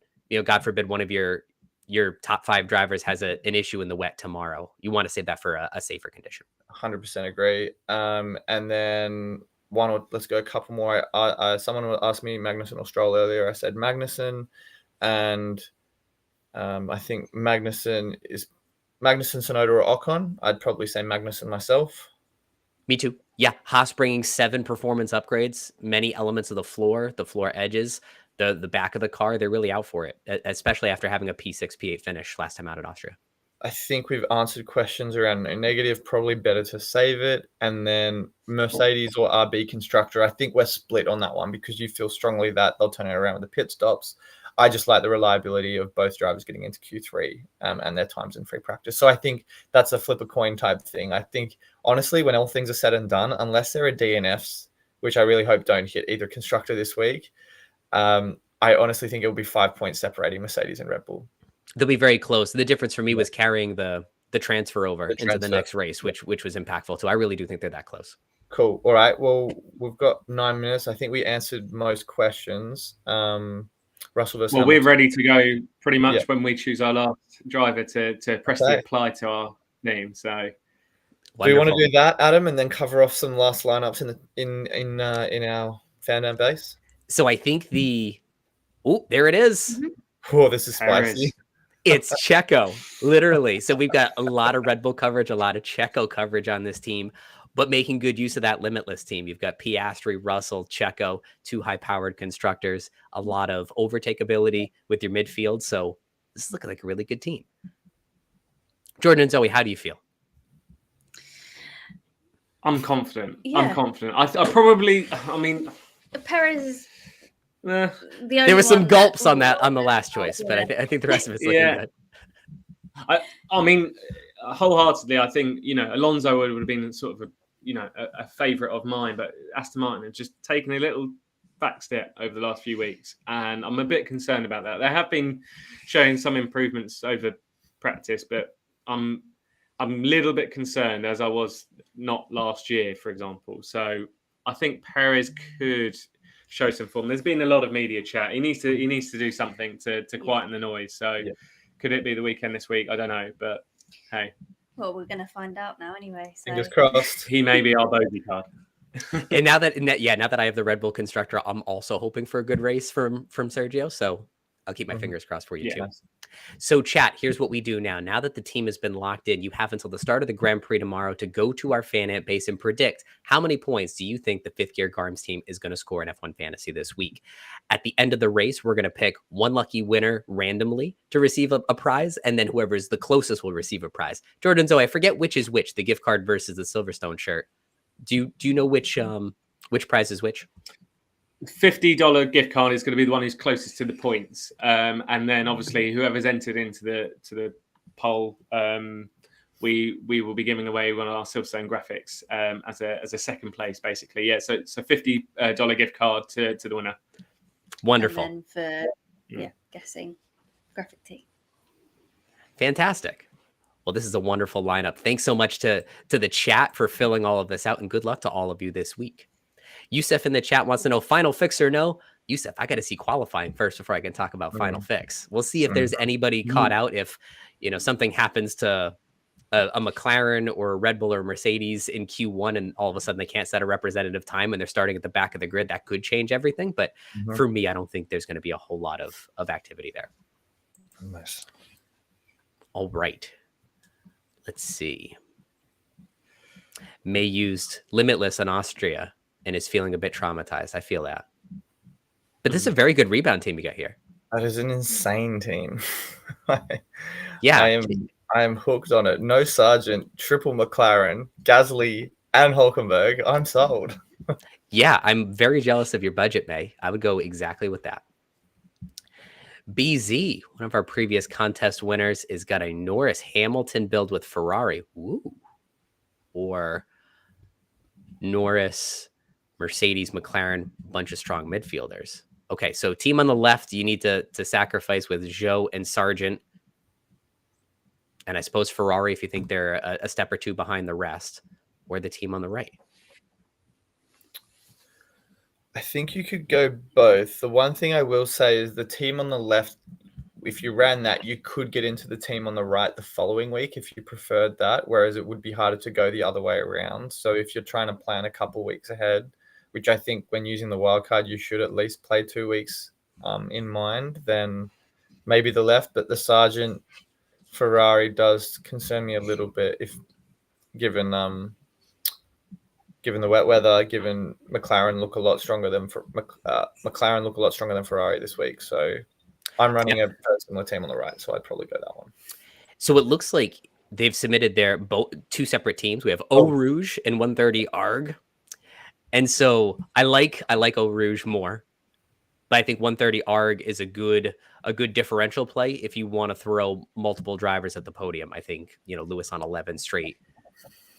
[SPEAKER 1] God forbid, one of your your top 5 drivers has an issue in the wet tomorrow. You want to save that for a safer condition.
[SPEAKER 4] 100% agree. And then let's go a couple more. Someone asked me Magnussen or Stroll earlier. I said Magnussen, and I think Magnussen, Tsunoda or Ocon. I'd probably say Magnussen myself.
[SPEAKER 1] Me too. Yeah, Haas bringing 7 performance upgrades, many elements of the floor edges, the back of the car. They're really out for it, especially after having a P6, P8 finish last time out at Austria.
[SPEAKER 4] I think we've answered questions around a negative. Probably better to save it. And then Mercedes or RB constructor. I think we're split on that one because you feel strongly that they'll turn it around with the pit stops. I just like the reliability of both drivers getting into Q3 and their times in free practice. So I think that's a flip a coin type thing. I think, honestly, when all things are said and done, unless there are DNFs, which I really hope don't hit either constructor this week, I honestly think it will be 5 points separating Mercedes and Red Bull.
[SPEAKER 1] They'll be very close. The difference for me was carrying the transfer over into the next race, which was impactful. So I really do think they're that close.
[SPEAKER 4] Cool. All right. Well, we've got 9 minutes. I think we answered most questions. Russell versus
[SPEAKER 2] Hamilton. We're ready to go pretty much when we choose our last driver to press the apply to our name. So
[SPEAKER 1] wonderful.
[SPEAKER 4] Do you want to do that, Adam, and then cover off some last lineups in our fandom base?
[SPEAKER 1] So I think there it is.
[SPEAKER 4] Oh, this is spicy.
[SPEAKER 1] It's Checo, literally. So we've got a lot of Red Bull coverage, a lot of Checo coverage on this team, but making good use of that limitless team. You've got Piastri, Russell, Checo, 2 high-powered constructors, a lot of overtake ability with your midfield. So this is looking like a really good team. Jordan and Zoe, how do you feel?
[SPEAKER 2] I'm confident. Yeah. I'm confident. I mean,
[SPEAKER 3] Perez.
[SPEAKER 1] There were some gulps on the last choice, but I think the rest of it's looking good.
[SPEAKER 2] I mean, wholeheartedly, I think Alonso would have been sort of a favourite of mine, but Aston Martin have just taken a little back step over the last few weeks, and I'm a bit concerned about that. They have been showing some improvements over practice, but I'm a little bit concerned, as I was not last year, for example. So I think Perez could show some form. There's been a lot of media chat. He needs to do something to quieten the noise. So could it be the weekend this week? I don't know, but hey.
[SPEAKER 3] Well, we're going to find out now anyway. So.
[SPEAKER 4] Fingers crossed.
[SPEAKER 2] He may be our bogey card.
[SPEAKER 1] And now that I have the Red Bull constructor, I'm also hoping for a good race from Sergio. So I'll keep my fingers crossed for you too. So chat, here's what we do now. Now that the team has been locked in, you have until the start of the Grand Prix tomorrow to go to our fan ant base and predict how many points do you think the 5th Gear Garms team is going to score in F1 Fantasy this week. At the end of the race, we're going to pick one lucky winner randomly to receive a prize, and then whoever is the closest will receive a prize. Jordan, Zoe, I forget which is which, the gift card versus the Silverstone shirt. Do you know which prize is which?
[SPEAKER 2] $50 gift card is going to be the one who's closest to the points, and then obviously whoever's entered into the poll, we will be giving away one of our Silverstone graphics as a second place, basically. Yeah, so it's a $50 gift card to the winner.
[SPEAKER 1] Wonderful.
[SPEAKER 3] And then for guessing graphic tee.
[SPEAKER 1] Fantastic. Well, this is a wonderful lineup. Thanks so much to the chat for filling all of this out, and good luck to all of you this week. Yusuf in the chat wants to know final fix or no. Yusuf, I got to see qualifying first before I can talk about final fix. We'll see if there's anybody caught out, if something happens to a McLaren or a Red Bull or Mercedes in Q1 and all of a sudden they can't set a representative time and they're starting at the back of the grid. That could change everything. But for me, I don't think there's going to be a whole lot of activity there.
[SPEAKER 4] Nice.
[SPEAKER 1] All right. Let's see. May used Limitless in Austria and is feeling a bit traumatized. I feel that. But this is a very good rebound team you got here.
[SPEAKER 4] That is an insane team.
[SPEAKER 1] Yeah.
[SPEAKER 4] I am hooked on it. No Sargent, triple McLaren, Gasly, and Hulkenberg. I'm sold.
[SPEAKER 1] Yeah, I'm very jealous of your budget, May. I would go exactly with that. BZ, one of our previous contest winners, is got a Norris Hamilton build with Ferrari. Ooh. Or Norris, Mercedes, McLaren, bunch of strong midfielders. Okay, so team on the left, you need to sacrifice with Zhou and Sargent. And I suppose Ferrari, if you think they're a step or two behind the rest, or the team on the right.
[SPEAKER 4] I think you could go both. The one thing I will say is the team on the left if you ran that, you could get into the team on the right the following week if you preferred that, whereas it would be harder to go the other way around. So if you're trying to plan a couple weeks ahead, which I think when using the wildcard, you should at least play 2 weeks in mind, then maybe the left. But the Sargent Ferrari does concern me a little bit if given the wet weather, given McLaren look a lot stronger than Ferrari this week. So I'm running a similar team on the right, so I'd probably go that one.
[SPEAKER 1] So it looks like they've submitted their two separate teams. We have Eau Rouge and 130 Arg. And so I like Eau Rouge more, but I think 130 Arg is a good differential play if you want to throw multiple drivers at the podium. I think, Lewis on 11 straight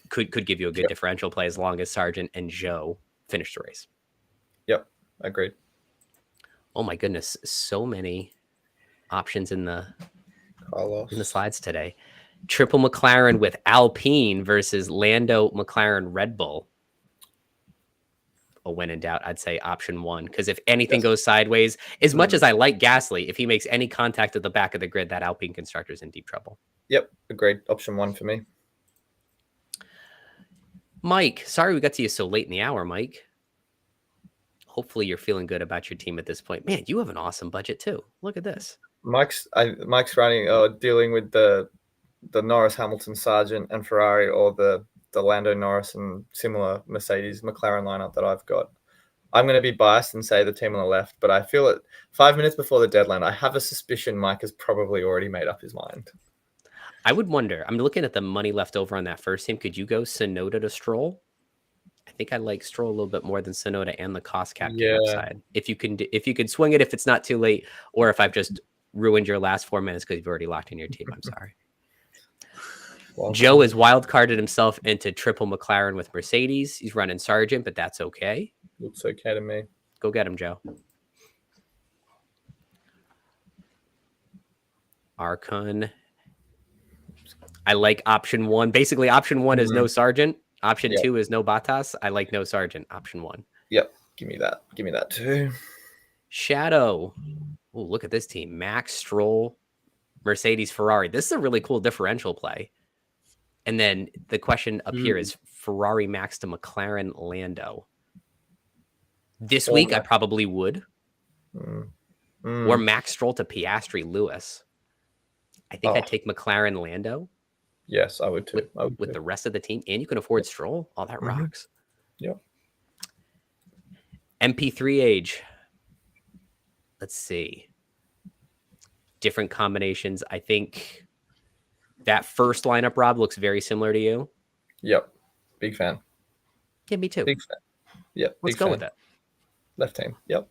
[SPEAKER 1] could give you a good differential play as long as Sargent and Joe finish the race.
[SPEAKER 4] Yep, agreed.
[SPEAKER 1] Oh my goodness, so many options in the slides today. Triple McLaren with Alpine versus Lando McLaren Red Bull. Oh, when in doubt, I'd say option 1, because if anything goes sideways, as much as I like Gasly, if he makes any contact at the back of the grid, that Alpine constructor is in deep trouble.
[SPEAKER 4] Yep, agreed. Option 1 for me.
[SPEAKER 1] Mike, sorry we got to you so late in the hour, Mike. Hopefully you're feeling good about your team at this point. Man, you have an awesome budget too. Look at this.
[SPEAKER 4] Mike's running dealing with the Norris, Hamilton, Sargent, and Ferrari, or the Lando Norris and similar Mercedes McLaren lineup that I've got. I'm going to be biased and say the team on the left, but I feel it 5 minutes before the deadline. I have a suspicion Mike has probably already made up his mind.
[SPEAKER 1] I would wonder. I'm looking at the money left over on that first team. Could you go Tsunoda to Stroll? I think I like Stroll a little bit more than Tsunoda and the cost cap upside. If you could swing it, if it's not too late, or if I've just ruined your last 4 minutes because you've already locked in your team, I'm sorry. Well, Joe has wildcarded himself into triple McLaren with Mercedes. He's running Sargent, but that's okay.
[SPEAKER 4] Looks okay to me.
[SPEAKER 1] Go get him, Joe. Arcon. I like option 1. Basically, option 1 is no Sargent. Option 2 is no Bottas. I like no Sargent. Option 1.
[SPEAKER 4] Yep. Give me that. Give me that too.
[SPEAKER 1] Shadow. Oh, look at this team. Max, Stroll, Mercedes, Ferrari. This is a really cool differential play. And then the question up here is Ferrari Max to McLaren Lando. This week, I probably would. Or Max Stroll to Piastri Lewis. I think I'd take McLaren Lando.
[SPEAKER 4] Yes, I would too.
[SPEAKER 1] With the rest of the team. And you can afford Stroll. Oh, that rocks.
[SPEAKER 4] Yep.
[SPEAKER 1] MP3 age. Let's see. Different combinations. I think that first lineup, Rob, looks very similar to you.
[SPEAKER 4] Yep. Big fan.
[SPEAKER 1] Yeah, me too.
[SPEAKER 4] Big fan. Yep.
[SPEAKER 1] Let's go with it.
[SPEAKER 4] Left team. Yep.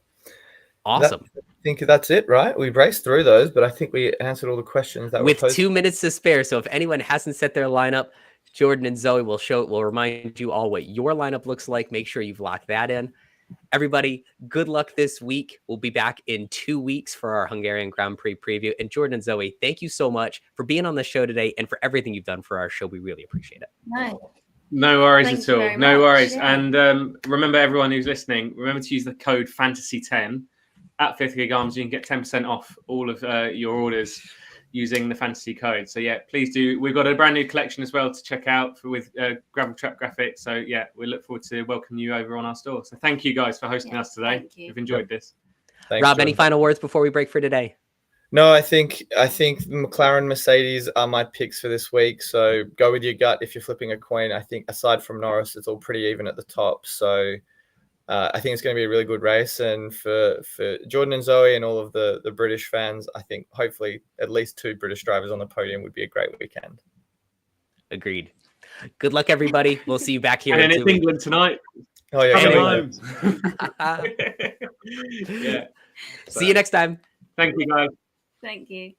[SPEAKER 1] Awesome.
[SPEAKER 4] I think that's it, right? We raced through those, but I think we answered all the questions that
[SPEAKER 1] with
[SPEAKER 4] were posed.
[SPEAKER 1] 2 minutes to spare. So if anyone hasn't set their lineup, Jordan and Zoe will remind you all what your lineup looks like. Make sure you've locked that in. Everybody, good luck this week. We'll be back in 2 weeks for our Hungarian Grand Prix preview. And Jordan and Zoe, thank you so much for being on the show today and for everything you've done for our show. We really appreciate it.
[SPEAKER 2] No worries
[SPEAKER 3] Thank
[SPEAKER 2] at
[SPEAKER 3] you
[SPEAKER 2] all.
[SPEAKER 3] very
[SPEAKER 2] No
[SPEAKER 3] much.
[SPEAKER 2] worries.
[SPEAKER 3] Yeah.
[SPEAKER 2] And remember, everyone who's listening, remember to use the code FANTASY10 at Gear Garms. You can get 10% off all of your orders using the fantasy code. So yeah, please do. We've got a brand new collection as well to check out with Gravel Trap graphics. So yeah, we look forward to welcoming you over on our store. So thank you guys for hosting us today.
[SPEAKER 3] Thank you.
[SPEAKER 2] We've enjoyed this.
[SPEAKER 4] Thanks,
[SPEAKER 1] Rob,
[SPEAKER 4] Jordan.
[SPEAKER 1] any final words before we break for today?
[SPEAKER 4] No, I think McLaren, Mercedes are my picks for this week. So go with your gut if you're flipping a coin. I think aside from Norris, it's all pretty even at the top. So I think it's going to be a really good race. And for Jordan and Zoe and all of the British fans, I think hopefully at least 2 British drivers on the podium would be a great weekend.
[SPEAKER 1] Agreed. Good luck, everybody. We'll see you back here.
[SPEAKER 2] And
[SPEAKER 1] in
[SPEAKER 2] it's
[SPEAKER 1] 2 weeks.
[SPEAKER 2] England tonight.
[SPEAKER 4] Oh yeah,
[SPEAKER 2] Coming
[SPEAKER 4] go
[SPEAKER 2] home. Yeah.
[SPEAKER 1] See you next time.
[SPEAKER 2] Thank you, guys.
[SPEAKER 3] Thank you.